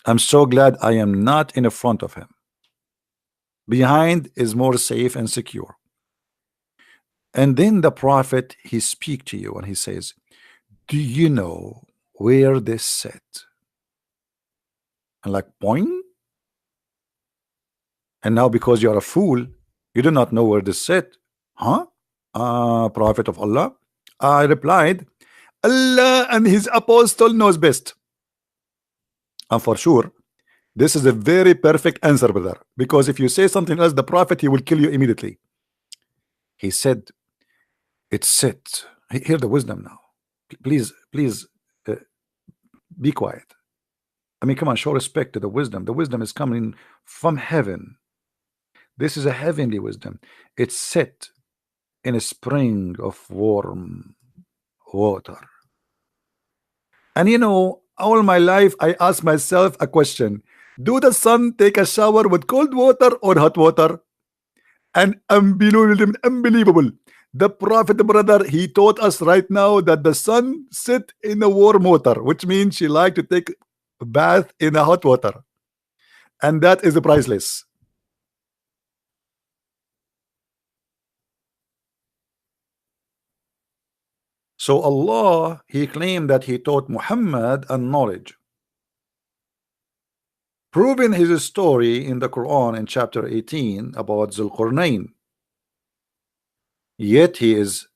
I'm so glad I am not in the front of him. Behind is more safe and secure. And then the Prophet, he speak to you and he says, do you know where this set? And like, point. And now because you are a fool, you do not know where this set. Huh? Prophet of Allah. I replied, Allah and his apostle knows best. And for sure, this is a very perfect answer, brother, because if you say something else, the Prophet, he will kill you immediately. He said, it's set. Hear the wisdom now. Please be quiet. I mean, come on, show respect to the wisdom. The wisdom is coming from heaven. This is a heavenly wisdom. It's set in a spring of warm water. And you know, all my life I ask myself a question: do the sun take a shower with cold water or hot water? And unbelievable. The Prophet, brother, he taught us right now that the sun sit in a warm water, which means she like to take a bath in a hot water, and that is priceless. So Allah, he claimed that he taught Muhammad a knowledge, proving his story in the Quran in chapter 18 about Zulqarnain. Yet he is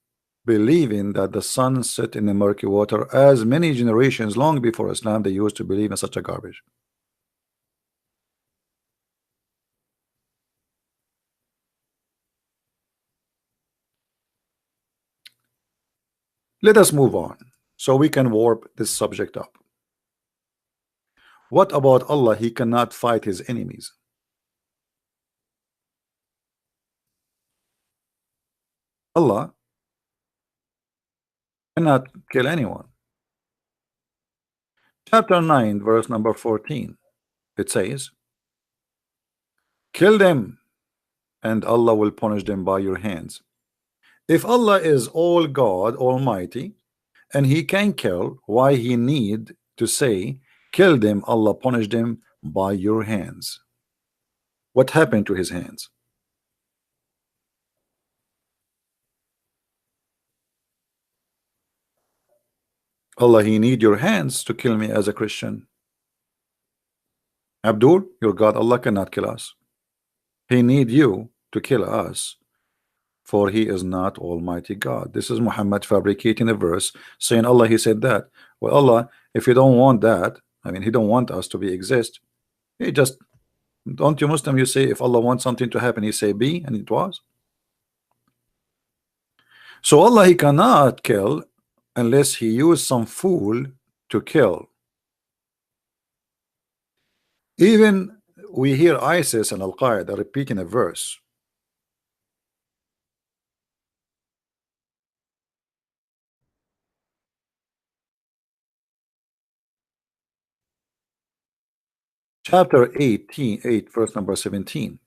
believing that the sun set in the murky water, as many generations long before Islam they used to believe in such a garbage. Let us move on so we can warp this subject up. What about Allah? He cannot fight his enemies. Allah cannot kill anyone. Chapter 9 verse number 14, it says, kill them and Allah will punish them by your hands. If Allah is all God Almighty and he can kill, why he need to say kill them, Allah punish them by your hands? What happened to his hands? Allah, he need your hands to kill me as a Christian. Abdul, your God Allah cannot kill us. He need you to kill us, for he is not Almighty God. This is Muhammad fabricating a verse saying Allah, he said that. Well, Allah, if you don't want that, I mean, he don't want us to be exist. He just, don't you Muslim, you say if Allah wants something to happen, he say be, and it was. So Allah, he cannot kill unless he used some fool to kill. Even we hear ISIS and Al-Qaeda repeating a verse. Chapter 8 verse number 17.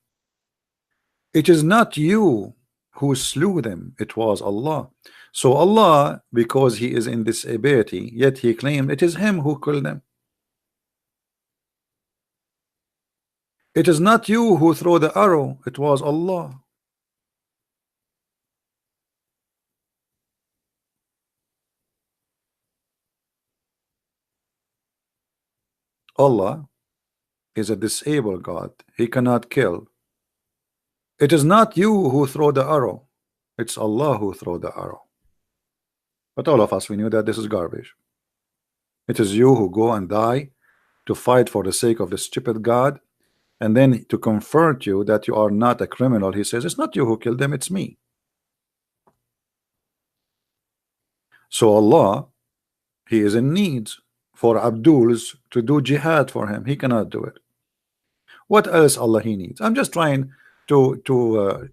It is not you who slew them, it was Allah. So Allah, because he is in this ability, yet he claimed it is him who killed them. It is not you who throw the arrow, it was Allah. Allah is a disabled God. He cannot kill. It is not you who throw the arrow, it's Allah who throw the arrow. But all of us, we knew that this is garbage. It is you who go and die to fight for the sake of the stupid God, and then to comfort you that you are not a criminal, he says it's not you who killed them, it's me. So Allah, he is in need for Abduls to do jihad for him. He cannot do it. What else Allah he needs? I'm just trying to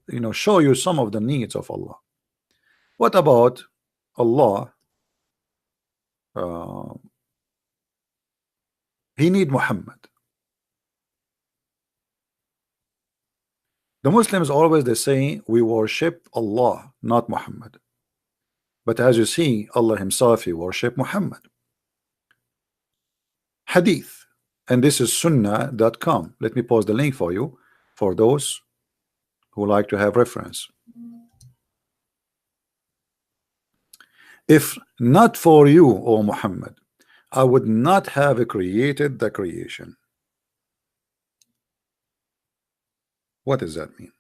you know, show you some of the needs of Allah. What about Allah? He need Muhammad. The Muslims always they say we worship Allah, not Muhammad. But as you see, Allah himself, he worship Muhammad. Hadith, and this is sunnah.com. Let me post the link for you, for those who like to have reference. If not for you, O Muhammad, I would not have created the creation. What does that mean?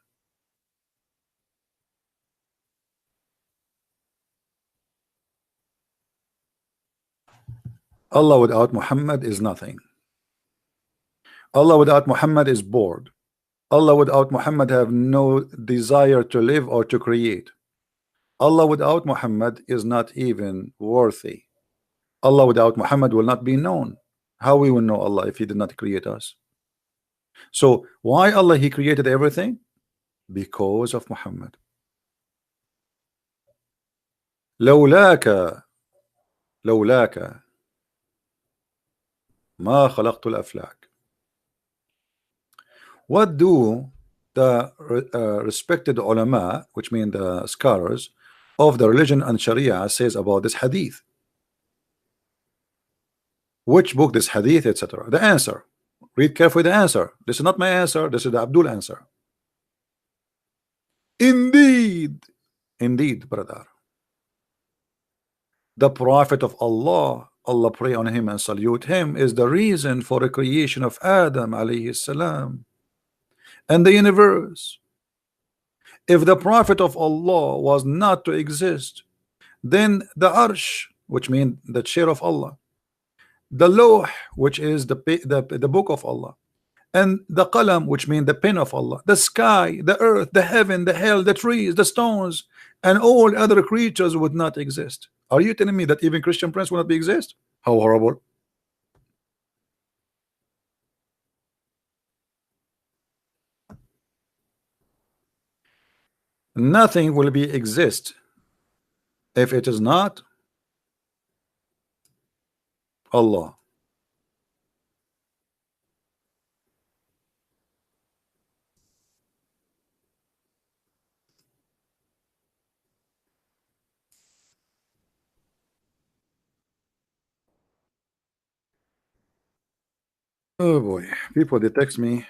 Allah without Muhammad is nothing. Allah without Muhammad is bored. Allah without Muhammad have no desire to live or to create. Allah without Muhammad is not even worthy. Allah without Muhammad will not be known. How we will know Allah if he did not create us? So why Allah he created everything? because of Muhammad. لولاك لولاك ما خلقت الأفلاك. What do the respected ulama, which mean the scholars of the religion and Sharia, says about this hadith? Which book this hadith, etc.? The answer. Read carefully the answer. This is not my answer. This is the Abdul answer. Indeed, indeed, brother. The Prophet of Allah, Allah pray on him and salute him, is the reason for the creation of Adam alayhi salam and the universe. If the Prophet of Allah was not to exist, then the Arsh, which means the chair of Allah, the Lawh, which is the book of Allah, and the Qalam, which means the pen of Allah, the sky, the earth, the heaven, the hell, the trees, the stones, and all other creatures would not exist. Are you telling me that even Christian Prince will not be exist? How horrible. Nothing will be exist if it is not Allah. Oh boy, people they text me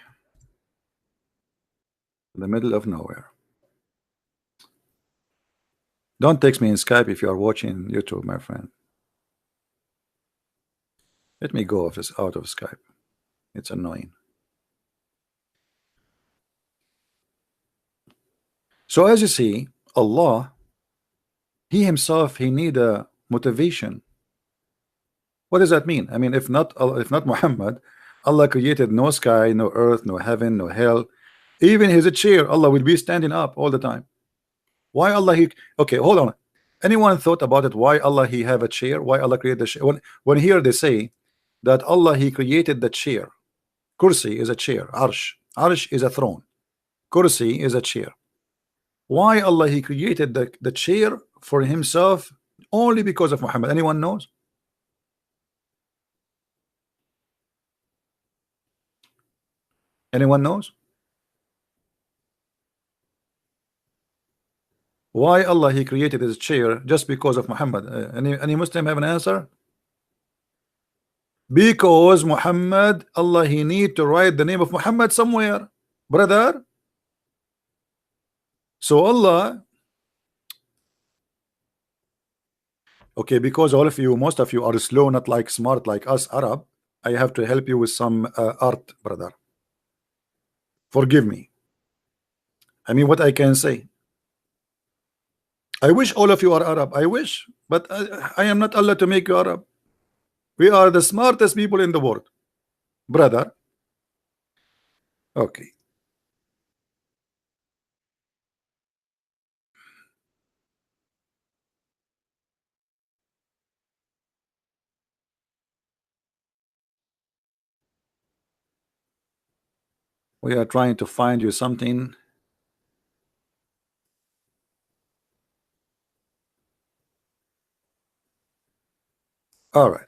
in the middle of nowhere. Don't text me in Skype if you are watching YouTube, my friend. Let me go off out of Skype. It's annoying. So as you see, Allah, He Himself, He need a motivation. What does that mean? I mean, if not Muhammad, Allah created no sky, no earth, no heaven, no hell. Even His chair, Allah will be standing up all the time. Why Allah He? Okay, hold on. Anyone thought about it? Why Allah He have a chair? Why Allah created the chair? When here they say that Allah He created the chair. Kursi is a chair. Arsh is a throne. Kursi is a chair. Why Allah He created the chair for Himself only because of Muhammad? Anyone knows? Anyone knows? Why Allah He created His chair just because of Muhammad? Any Muslim have an answer? Because Muhammad, Allah He need to write the name of Muhammad somewhere, brother. So Allah, okay, because all of you, most of you are slow, not like smart like us Arab. I have to help you with some art, brother. Forgive me. I mean, what I can say. I wish all of you are Arab. I wish, but I am not Allah to make you Arab. We are the smartest people in the world, brother. Okay. We are trying to find you something. All right.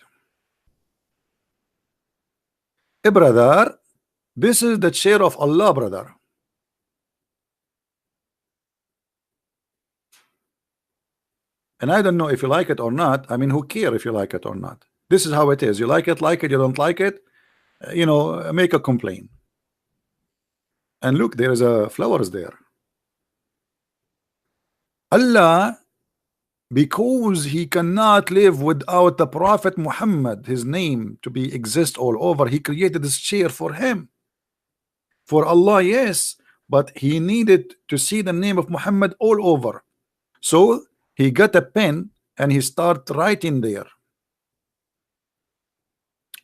Hey, brother, this is the chair of Allah, brother. And I don't know if you like it or not. I mean, who care if you like it or not? This is how it is. You like it, you don't like it, you know, make a complaint. And look, there is a flowers there. Allah, because He cannot live without the Prophet Muhammad, his name to be exist all over, He created this chair for him. For Allah, yes, but He needed to see the name of Muhammad all over. So He got a pen and He start writing there.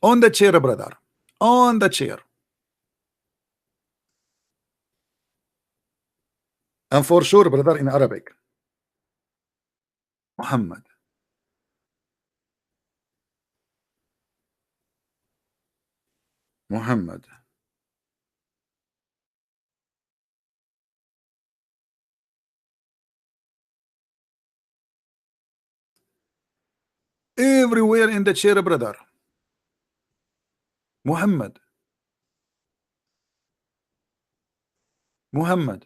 On the chair, brother. On the chair. And for sure, brother, in Arabic. Muhammad. Muhammad. everywhere in the chair, brother. Muhammad. Muhammad.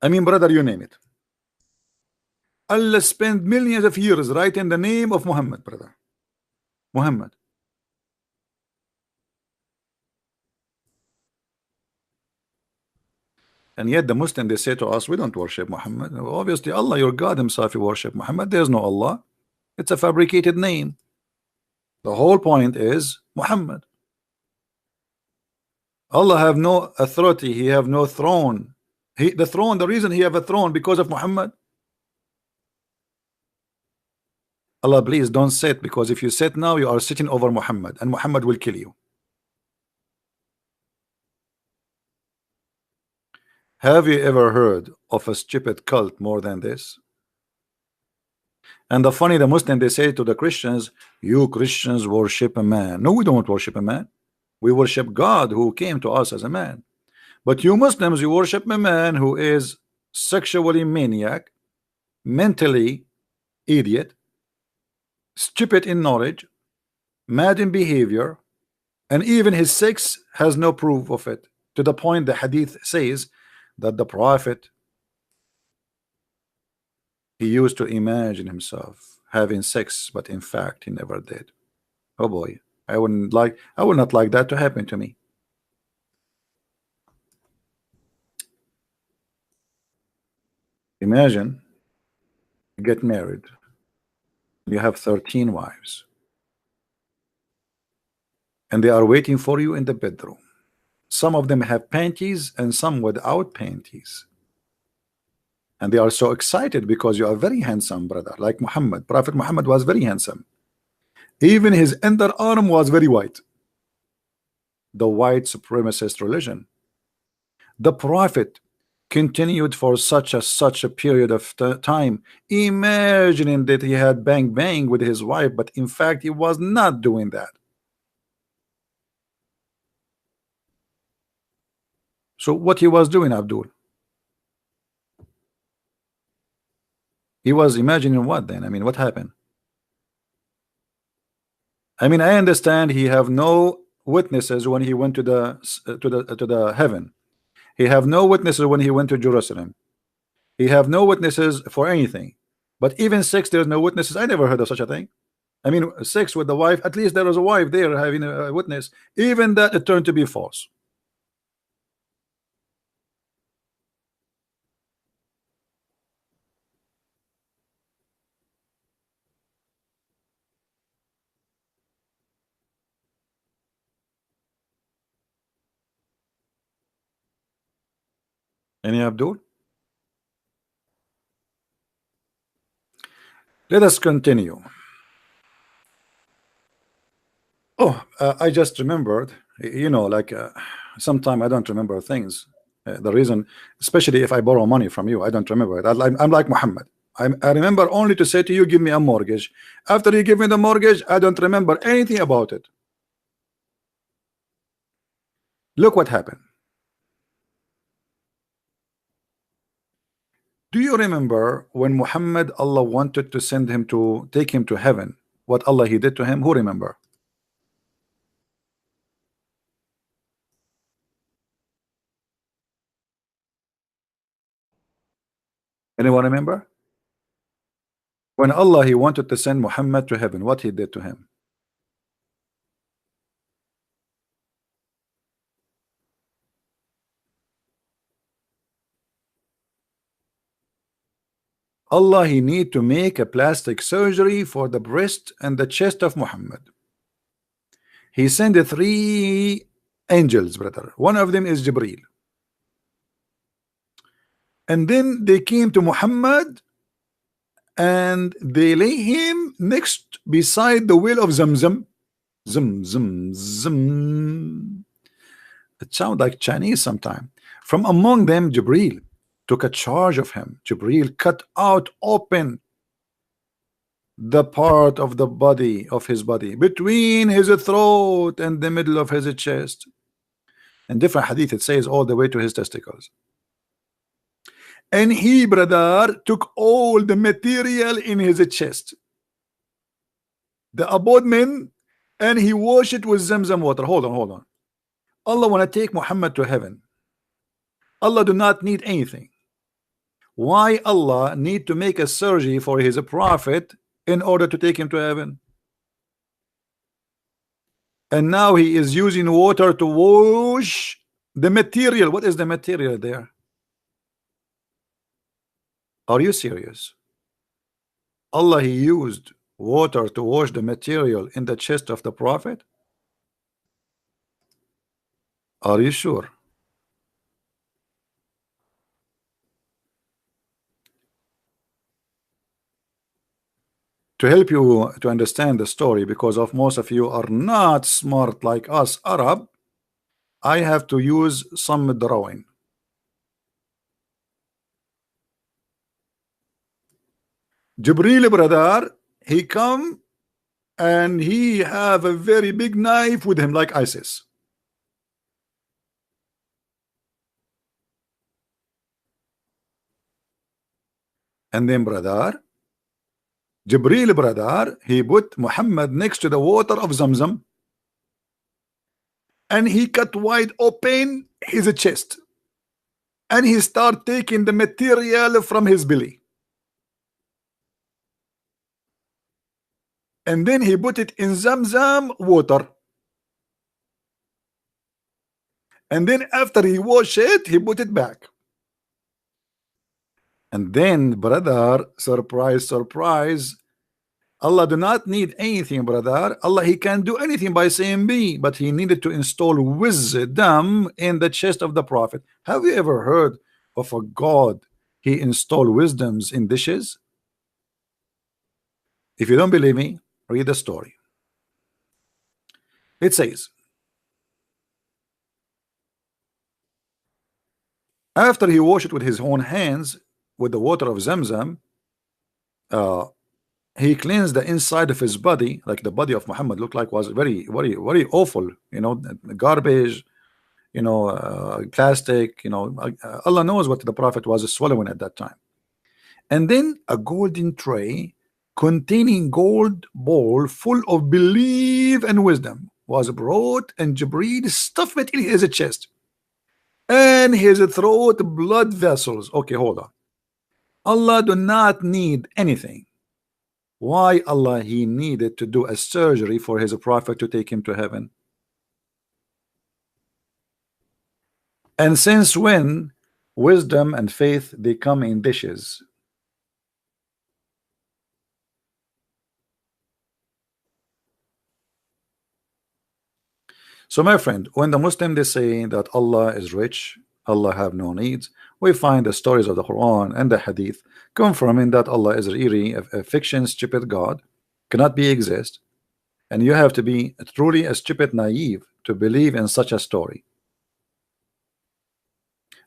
I mean, brother, you name it. Allah spent millions of years writing the name of Muhammad, brother. Muhammad. And yet the Muslim, they say to us, we don't worship Muhammad. Obviously, Allah, your God himself, you worship Muhammad. There's no Allah. It's a fabricated name. The whole point is Muhammad. Allah have no authority. He have no throne. The throne, the reason he have a throne because of Muhammad. Allah, please don't sit, because if you sit now, you are sitting over Muhammad, and Muhammad will kill you. Have you ever heard of a stupid cult more than this? And the funny, the Muslim, they say to the Christians, you Christians worship a man. No, we don't worship a man. We worship God who came to us as a man. But you Muslims, you worship a man who is sexually maniac, mentally idiot, stupid in knowledge, mad in behavior, and even his sex has no proof of it, to the point the hadith says that the prophet, he used to imagine himself having sex, but in fact he never did. Oh boy, I would not like that to happen to me. Imagine you get married, you have 13 wives, and they are waiting for you in the bedroom. Some of them have panties and some without panties, and they are so excited because you are very handsome, brother. Like Muhammad, Prophet Muhammad was very handsome. Even his underarm was very white. The white supremacist religion. The prophet continued for such a period of time, imagining that he had bang with his wife, but in fact he was not doing that. So what he was doing, Abdul? He was imagining what then? I mean, what happened? I mean, I understand he have no witnesses when he went to the heaven. He have no witnesses when he went to Jerusalem. He have no witnesses for anything. But even sex, there's no witnesses. I never heard of such a thing. I mean, sex with the wife, at least there was a wife there having a witness. Even that, it turned to be false. Any Abdul? Let us continue. Oh, I just remembered, you know, like sometime I don't remember things. The reason, especially if I borrow money from you, I don't remember it. I'm like Muhammad. I remember only to say to you, give me a mortgage. After you give me the mortgage, I don't remember anything about it. Look what happened. Do you remember when Muhammad, Allah wanted to send him to take him to heaven, what Allah he did to him? Who remember? Anyone remember? When Allah he wanted to send Muhammad to heaven, what he did to him? Allah he need to make a plastic surgery for the breast and the chest of Muhammad. He sent 3 angels, brother. One of them is Jibreel. And then they came to Muhammad and they lay him next beside the well of Zamzam. Zam. It sounds like Chinese sometime. From among them, Jibreel took a charge of him. Jibreel cut out open the part of the body of his body between his throat and the middle of his chest. In different hadith it says all the way to his testicles. And he, brother, took all the material in his chest. the abode and he washed it with Zamzam water. Hold on, hold on. Allah want to take Muhammad to heaven. Allah do not need anything. Why Allah need to make a surgery for his prophet in order to take him to heaven? And now he is using water to wash the material. What is the material there? Are you serious? Allah, he used water to wash the material in the chest of the prophet? Are you sure? To help you to understand the story, because of most of you are not smart like us Arab, I have to use some drawing. Jibril brother, he come and he have a very big knife with him like ISIS. And then brother, Jibril brother, he put Muhammad next to the water of Zamzam and he cut wide open his chest and he start taking the material from his belly. And then he put it in Zamzam water. And then after he wash it, he put it back. And then brother, surprise, surprise, Allah do not need anything, brother. Allah, he can do anything by saying be, but he needed to install wisdom in the chest of the prophet. Have you ever heard of a God he installed wisdoms in dishes? If you don't believe me, read the story. It says, after he washed it with his own hands with the water of Zamzam, he cleansed the inside of his body, like the body of Muhammad looked like was very, very, very awful, you know, garbage, you know, plastic, you know, Allah knows what the prophet was swallowing at that time. And then a golden tray containing gold bowl full of belief and wisdom was brought, and Jibreel stuffed it in his chest and his throat blood vessels. Okay, hold on. Allah do not need anything. Why Allah he needed to do a surgery for his prophet to take him to heaven? And since when wisdom and faith they come in dishes? So my friend, when the Muslim they say that Allah is rich, Allah have no needs, we find the stories of the Quran and the Hadith confirming that Allah is really a fiction, stupid God, cannot be exist, and you have to be truly a stupid naive to believe in such a story.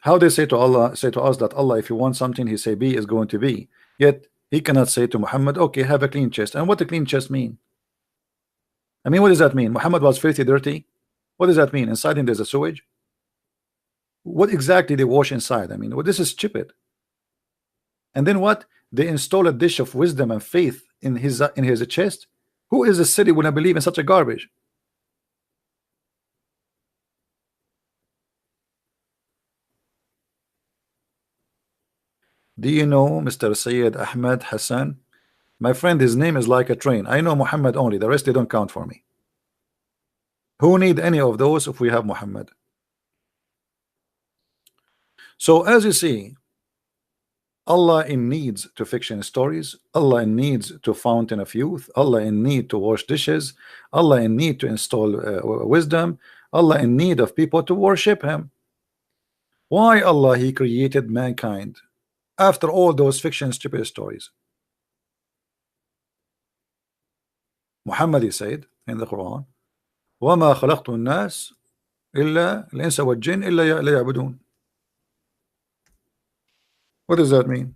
How they say to Allah, say to us that Allah, if you want something, he say be is going to be, yet he cannot say to Muhammad, okay, have a clean chest. And what a clean chest mean? I mean, what does that mean? Muhammad was filthy, dirty. What does that mean? Inside him there's a sewage. What exactly they wash inside? I mean, well, this is stupid. And then what? They install a dish of wisdom and faith in his chest. Who is the city when I believe in such a garbage? Do you know Mr. Sayyid Ahmed Hassan? My friend, his name is like a train. I know Muhammad only. The rest they don't count for me. Who need any of those if we have Muhammad? So as you see, Allah in needs to fiction stories, Allah in needs to fountain of youth, Allah in need to wash dishes, Allah in need to install wisdom, Allah in need of people to worship him. Why Allah he created mankind after all those fiction stupid stories? Muhammad he said in the Quran, وَمَا خَلَقْتُ النَّاسِ إِلَّا الْإِنسَ وَالْجِنَّ إِلَّا لِيَعْبُدُونَ. What does that mean?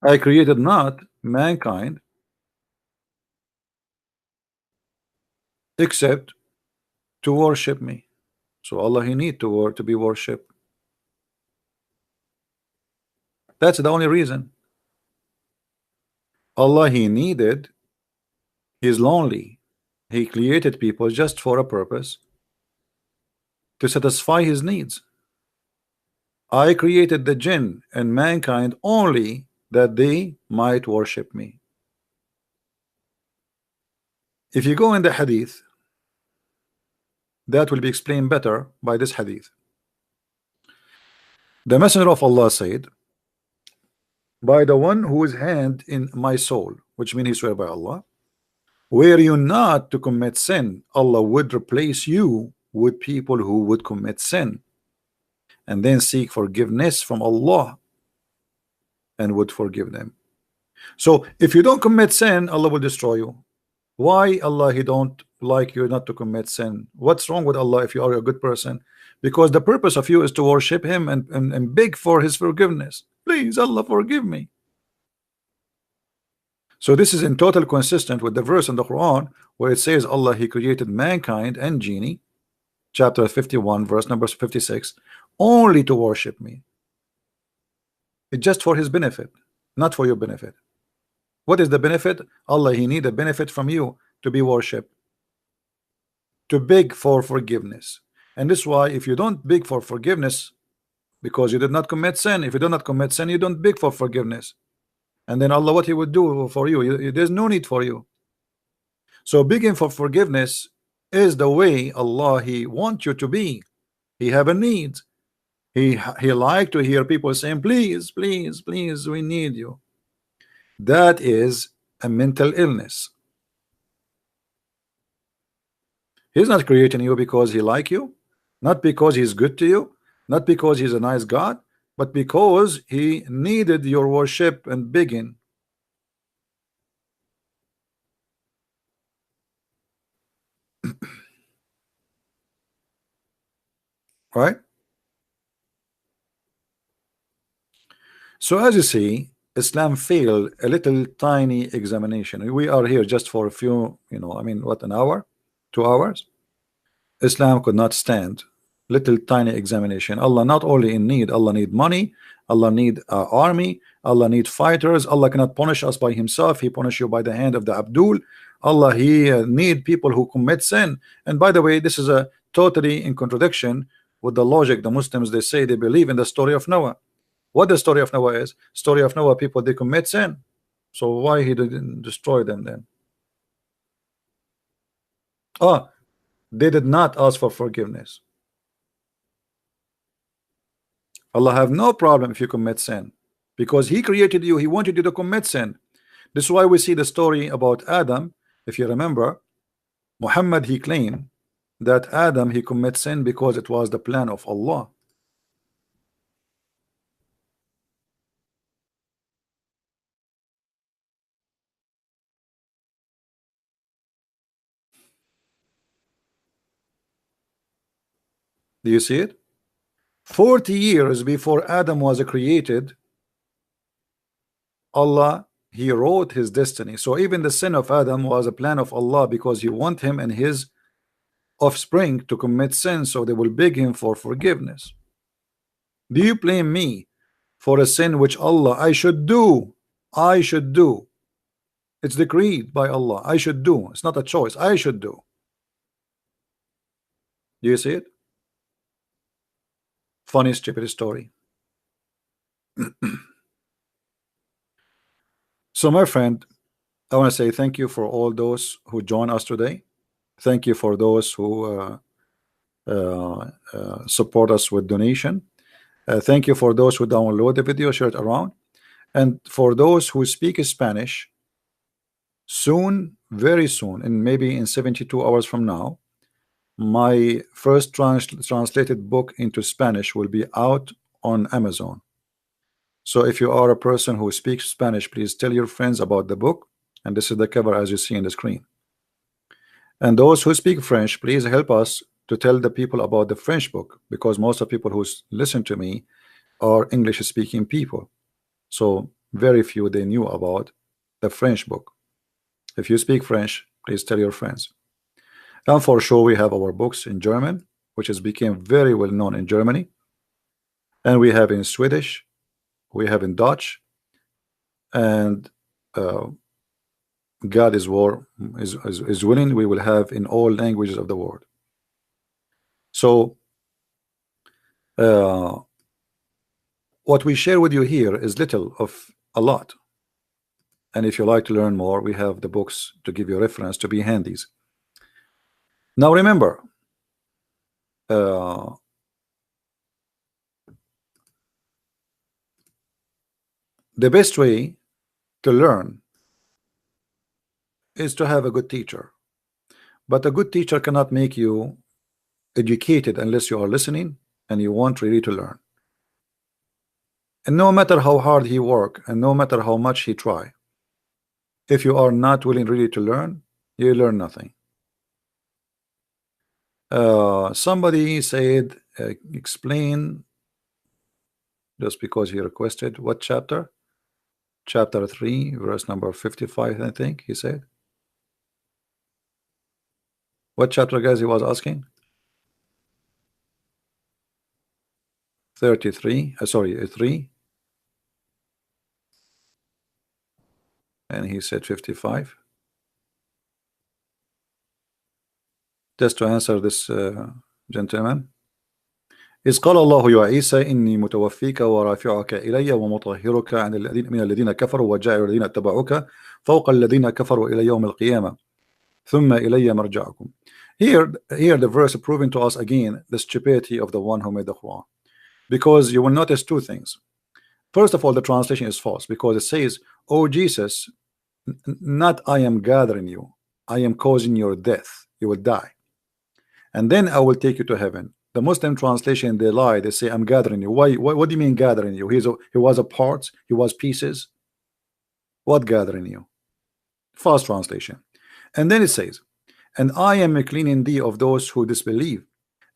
I created not mankind except to worship me. So Allah he need to be worshipped. That's the only reason. Allah, He's lonely. He created people just for a purpose, to satisfy his needs. I created the jinn and mankind only that they might worship me. If you go in the hadith, that will be explained better by this hadith. The Messenger of Allah said, by the one whose hand in my soul, which means he swear by Allah, were you not to commit sin, Allah would replace you with people who would commit sin and then seek forgiveness from Allah and would forgive them. So if you don't commit sin, Allah will destroy you. Why Allah He don't like you not to commit sin? What's wrong with Allah if you are a good person? Because the purpose of you is to worship Him and beg for His forgiveness. Please, Allah, forgive me. So this is in total consistent with the verse in the Quran where it says Allah He created mankind and genie, chapter 51 verse number 56, only to worship me. It's just for His benefit, not for your benefit. What is the benefit? Allah He need a benefit from you to be worshipped, to beg for forgiveness. And this is why if you don't beg for forgiveness because you did not commit sin, if you do not commit sin, you don't beg for forgiveness. And then Allah, what He would do for you, there's no need for you. So begging for forgiveness is the way Allah He wants you to be. He have a need. He like to hear people saying, please, please, please, we need you. That is a mental illness. He's not creating you because He like you, not because He's good to you, not because He's a nice God, but because He needed your worship and begging. Right? So as you see, Islam failed a little tiny examination. We are here just for a few, I mean, what, an hour, 2 hours? Islam could not stand little tiny examination. Allah not only in need, Allah need money, Allah need army, Allah need fighters. Allah cannot punish us by Himself. He punish you by the hand of the Abdul. Allah He need people who commit sin. And by the way, this is a totally in contradiction with the logic. The Muslims, they say they believe in the story of Noah. What the story of Noah is? Story of Noah, people they commit sin. So why He didn't destroy them then? Oh, they did not ask for forgiveness. Allah have no problem if you commit sin, because He created you. He wanted you to commit sin. This is why we see the story about Adam. If you remember, Muhammad, he claimed that Adam, he commit sin because it was the plan of Allah. Do you see it? 40 years before Adam was created, Allah He wrote his destiny. So even the sin of Adam was a plan of Allah, because He want him and his offspring to commit sin, so they will beg Him for forgiveness. Do you blame me for a sin which Allah I should do? I should do. It's decreed by Allah. I should do. It's not a choice. I should do. Do you see it? Funny, stupid story. So my friend, I want to say thank you for all those who joined us today. Thank you for those who support us with donation. Thank you for those who download the video, share it around. And for those who speak Spanish, soon, very soon, and maybe in 72 hours from now, my first translated book into Spanish will be out on Amazon. So if you are a person who speaks Spanish, please tell your friends about the book. And this is the cover as you see on the screen. And those who speak French, please help us to tell the people about the French book, because most of the people who listen to me are English speaking people. So very few they knew about the French book. If you speak French, please tell your friends. And for sure we have our books in German, which has become very well known in Germany. And we have in Swedish, we have in Dutch, and God is willing, we will have in all languages of the world. So what we share with you here is little of a lot, and if you like to learn more, we have the books to give you a reference to be handies. Now remember, the best way to learn is to have a good teacher, but a good teacher cannot make you educated unless you are listening and you want really to learn. And no matter how hard he work and no matter how much he try, if you are not willing really to learn, you learn nothing. Somebody said explain, just because he requested, what chapter? Chapter 3 verse number 55, I think he said. What chapter, guys, he was asking? 33, sorry, 3, and he said 55. Just to answer this gentleman, إذ قال الله يا عيسى إني متوفيك ورافعك إلي ومطهرك من الذين كفروا وجاعل الذين اتبعوك فوق الذين كفروا إلى يوم القيامة ثم إلي مرجعكم. Here the verse proving to us again the stupidity of the one who made the Quran, because you will notice two things. First of all, the translation is false, because it says, "Oh Jesus, not I am gathering you, I am causing your death, you will die, and then I will take you to heaven." The Muslim translation, they lie, they say, "I'm gathering you." Why? What do you mean gathering you? He was a parts, he was pieces. What gathering you? False translation. And then it says, "And I am cleaning thee of those who disbelieve,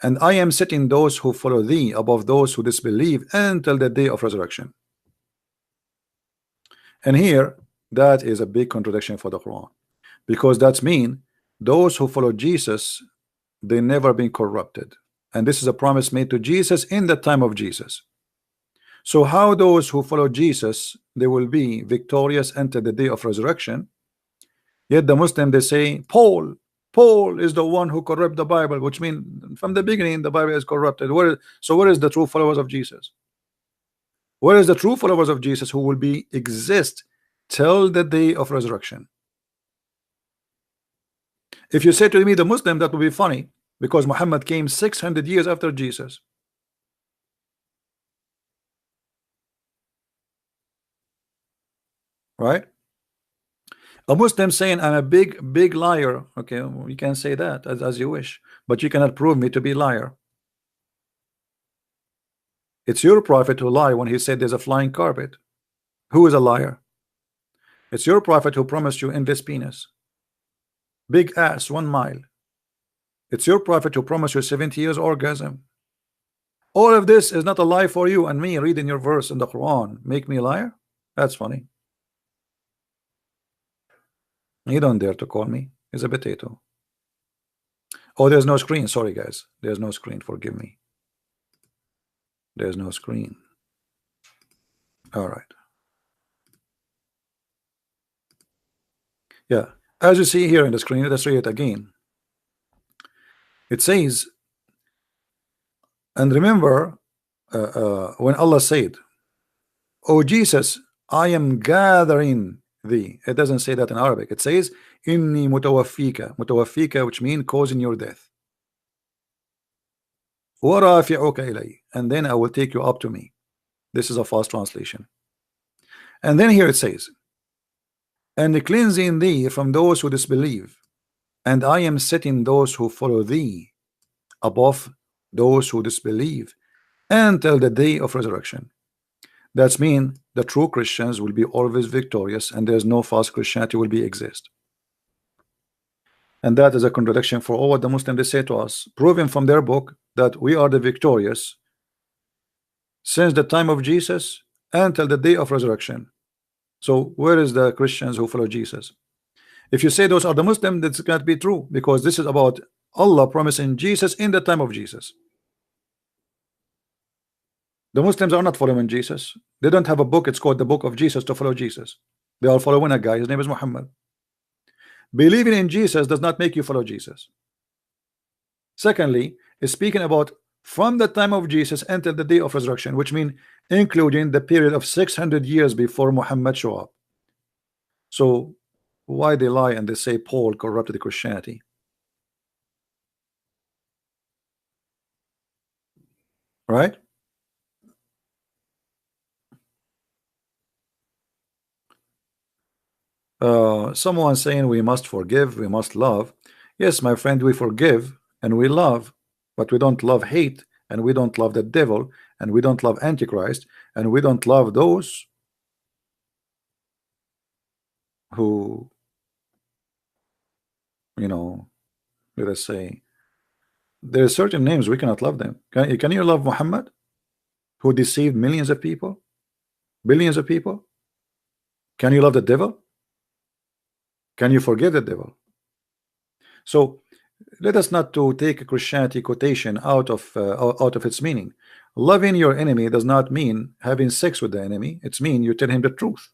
and I am setting those who follow thee above those who disbelieve until the day of resurrection." And here, that is a big contradiction for the Quran, because that's mean those who follow Jesus, they never been corrupted, and this is a promise made to Jesus in the time of Jesus. So how those who follow Jesus, they will be victorious until the day of resurrection, yet the Muslim, they say Paul is the one who corrupt the Bible, which means from the beginning the Bible is corrupted. So where is the true followers of Jesus? Where is the true followers of Jesus who will be exist till the day of resurrection? If you say to me the Muslim, that will be funny, because Muhammad came 600 years after Jesus. Right? A Muslim saying I'm a big liar. Okay, well, you can say that as you wish, but you cannot prove me to be a liar. It's your prophet who lied when he said there's a flying carpet. Who is a liar? It's your prophet who promised you endless penis, big ass 1 mile. It's your prophet who promised you 70 years orgasm. All of this is not a lie for you and me reading your verse in the Quran. Make me a liar? That's funny. You don't dare to call me. He's a potato. Oh, there's no screen. Sorry, guys. There's no screen. Forgive me. There's no screen. All right. Yeah. As you see here in the screen, let's read it again. It says, and remember when Allah said, "Oh Jesus, I am gathering thee." It doesn't say that in Arabic. It says, "Inni mutawaffika." Mutawaffika, which means causing your death. وَرَافِعُكَ إِلَيَّ, and then I will take you up to me. This is a false translation. And then here it says, "And cleansing thee from those who disbelieve, and I am setting those who follow thee above those who disbelieve until the day of resurrection." That's mean the true Christians will be always victorious, and there's no false Christianity will be exist. And that is a contradiction for all what the Muslims they say to us, proving from their book that we are the victorious since the time of Jesus until the day of resurrection. So where is the Christians who follow Jesus? If you say those are the Muslims, that's can't be true, because this is about Allah promising Jesus in the time of Jesus. The Muslims are not following Jesus. They don't have a book. It's called the Book of Jesus to follow Jesus. They are following a guy. His name is Muhammad. Believing in Jesus does not make you follow Jesus. Secondly, is speaking about from the time of Jesus until the day of resurrection, which means including the period of 600 years before Muhammad show up. So why they lie and they say Paul corrupted Christianity? Right? Someone saying we must forgive, we must love. Yes, my friend, we forgive and we love, but we don't love hate, and we don't love the devil, and we don't love Antichrist, and we don't love those who, you know, let us say, there are certain names we cannot love them. Can you love Muhammad, who deceived millions of people, billions of people? Can you love the devil? Can you forgive the devil? So let us not to take Christianity quotation out of its meaning. Loving your enemy does not mean having sex with the enemy. It's mean you tell him the truth.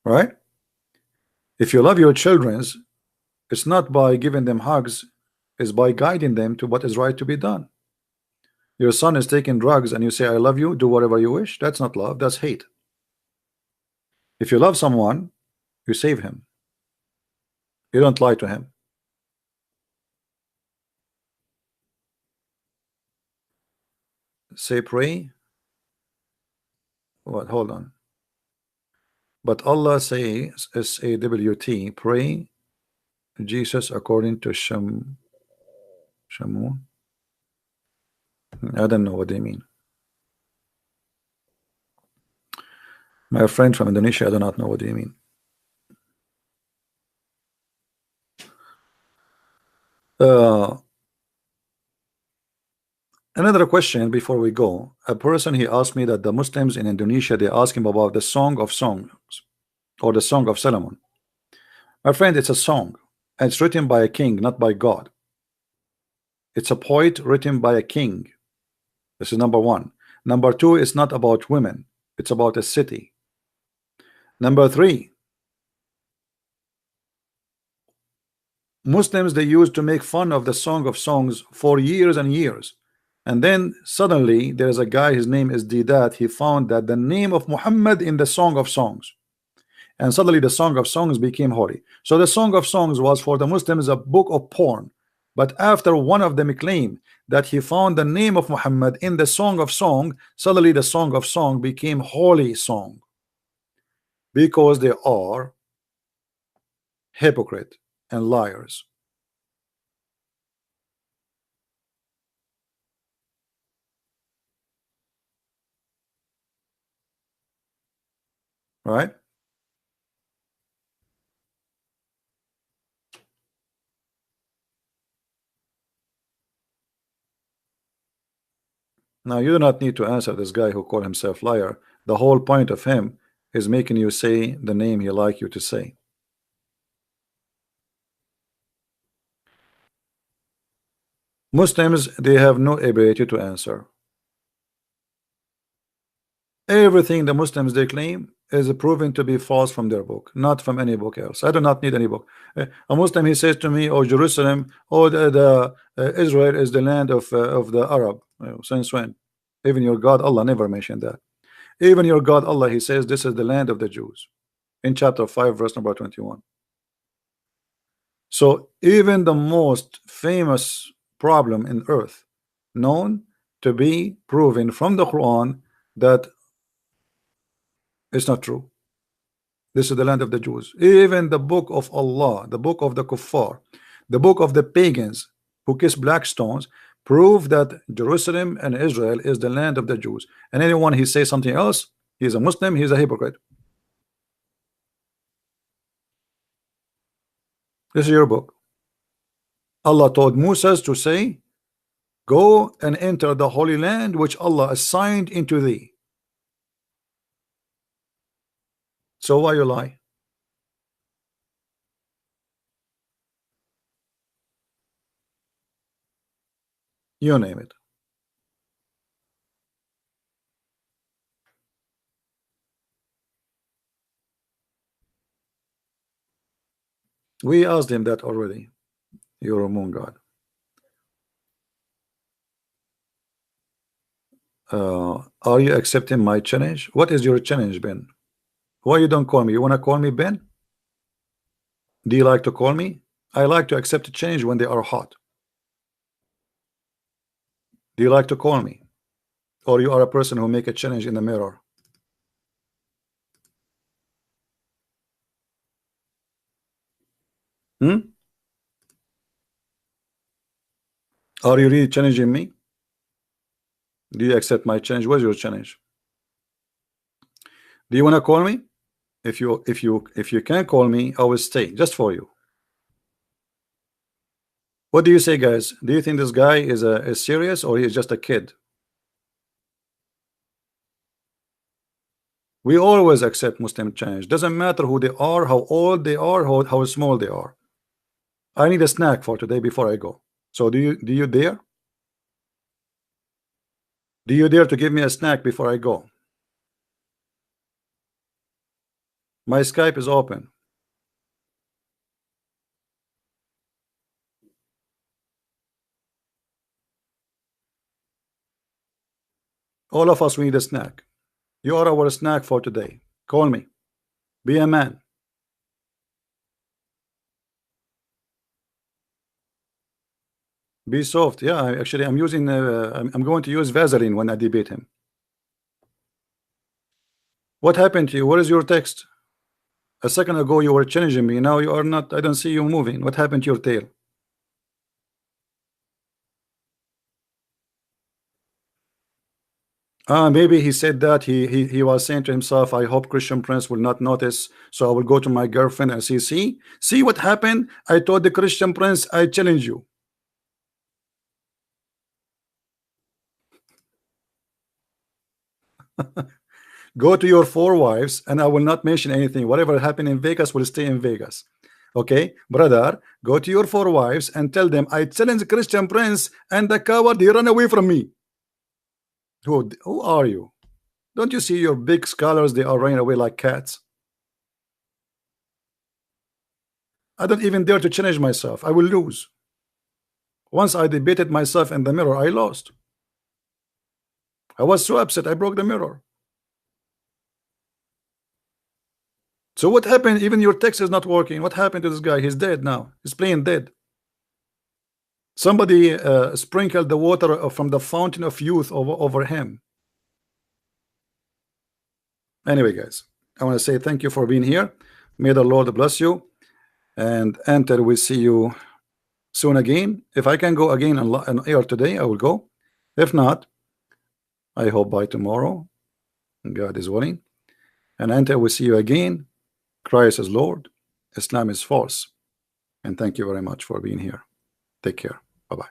Right? If you love your children's, it's not by giving them hugs, it's by guiding them to what is right to be done. Your son is taking drugs and you say I love you, do whatever you wish. That's not love, that's hate. If you love someone, you save him. You don't lie to him. Say pray. What? Hold on. But Allah says SAWT, pray Jesus according to Shamun. I don't know what they mean. My friend from Indonesia, I do not know what they mean. Another question before we go. A person, he asked me that the Muslims in Indonesia, they ask him about the Song of Songs or the Song of Solomon. My friend, it's a song. It's written by a king, not by God. It's a poet written by a king. This is number one. Number two, it's not about women. It's about a city. Number three, Muslims, they used to make fun of the Song of Songs for years and years. And then suddenly there's a guy, his name is Didat. He found that the name of Muhammad in the Song of Songs. And suddenly the Song of Songs became holy. So the Song of Songs was for the Muslims a book of porn. But after one of them claimed that he found the name of Muhammad in the Song of Song, suddenly the Song of Song became holy song. Because they are hypocrite and liars. Right? Now you do not need to answer this guy who called himself liar. The whole point of him is making you say the name he like you to say. Muslims, they have no ability to answer. Everything the Muslims they claim is proven to be false from their book, not from any book else. I do not need any book. A Muslim, he says to me, "Oh, Jerusalem, oh, Israel is the land of the Arab." Since when? Even your God Allah never mentioned that. Even your God Allah, he says this is the land of the Jews in chapter 5 verse number 21. So even the most famous problem in earth known to be proven from the Quran that it's not true. This is the land of the Jews. Even the book of Allah, the book of the kuffar, the book of the pagans who kiss black stones, prove that Jerusalem and Israel is the land of the Jews. And anyone he says something else, he's a Muslim, he's a hypocrite. This is your book. Allah told Moses to say, go and enter the holy land which Allah assigned into thee. So why you lie? You name it. We asked him that already. You're a moon god. Are you accepting my challenge? What is your challenge, Ben? Why you don't call me? You want to call me Ben? Do you like to call me? I like to accept a change when they are hot. Do you like to call me? Or you are a person who make a challenge in the mirror? Hmm? Are you really challenging me? Do you accept my challenge? What's your challenge? Do you want to call me? If you can call me, I will stay just for you. What do you say, guys? Do you think this guy is serious, or he is just a kid? We always accept Muslim challenge. Doesn't matter who they are, how old they are, how small they are. I need a snack for today before I go. So do you dare? Do you dare to give me a snack before I go? My Skype is open. All of us, we need a snack. You are our snack for today. Call me. Be a man. Be soft. Yeah, actually, I'm using. I'm going to use Vaseline when I debate him. What happened to you? Where is your text? A second ago you were challenging me. Now you are not. I don't see you moving. What happened to your tail? Maybe he said that he was saying to himself, I hope Christian Prince will not notice, so I will go to my girlfriend and see what happened. I told the Christian Prince I challenge you. Go to your 4 wives and I will not mention anything. Whatever happened in Vegas will stay in Vegas. Okay, brother, go to your 4 wives and tell them I challenge Christian Prince, and the coward he ran away from me. Who are you? Don't you see your big scholars? They are running away like cats. I don't even dare to challenge myself. I will lose. Once I debated myself in the mirror, I lost. I was so upset I broke the mirror. So what happened? Even your text is not working. What happened to this guy? He's dead now. He's playing dead. Somebody sprinkled the water from the fountain of youth over him. Anyway, guys, I want to say thank you for being here. May the Lord bless you. And until we see you soon again. If I can go again on air today, I will go. If not, I hope by tomorrow, God is willing. And until we see you again, Christ is Lord, Islam is false. And thank you very much for being here. Take care. Bye-bye.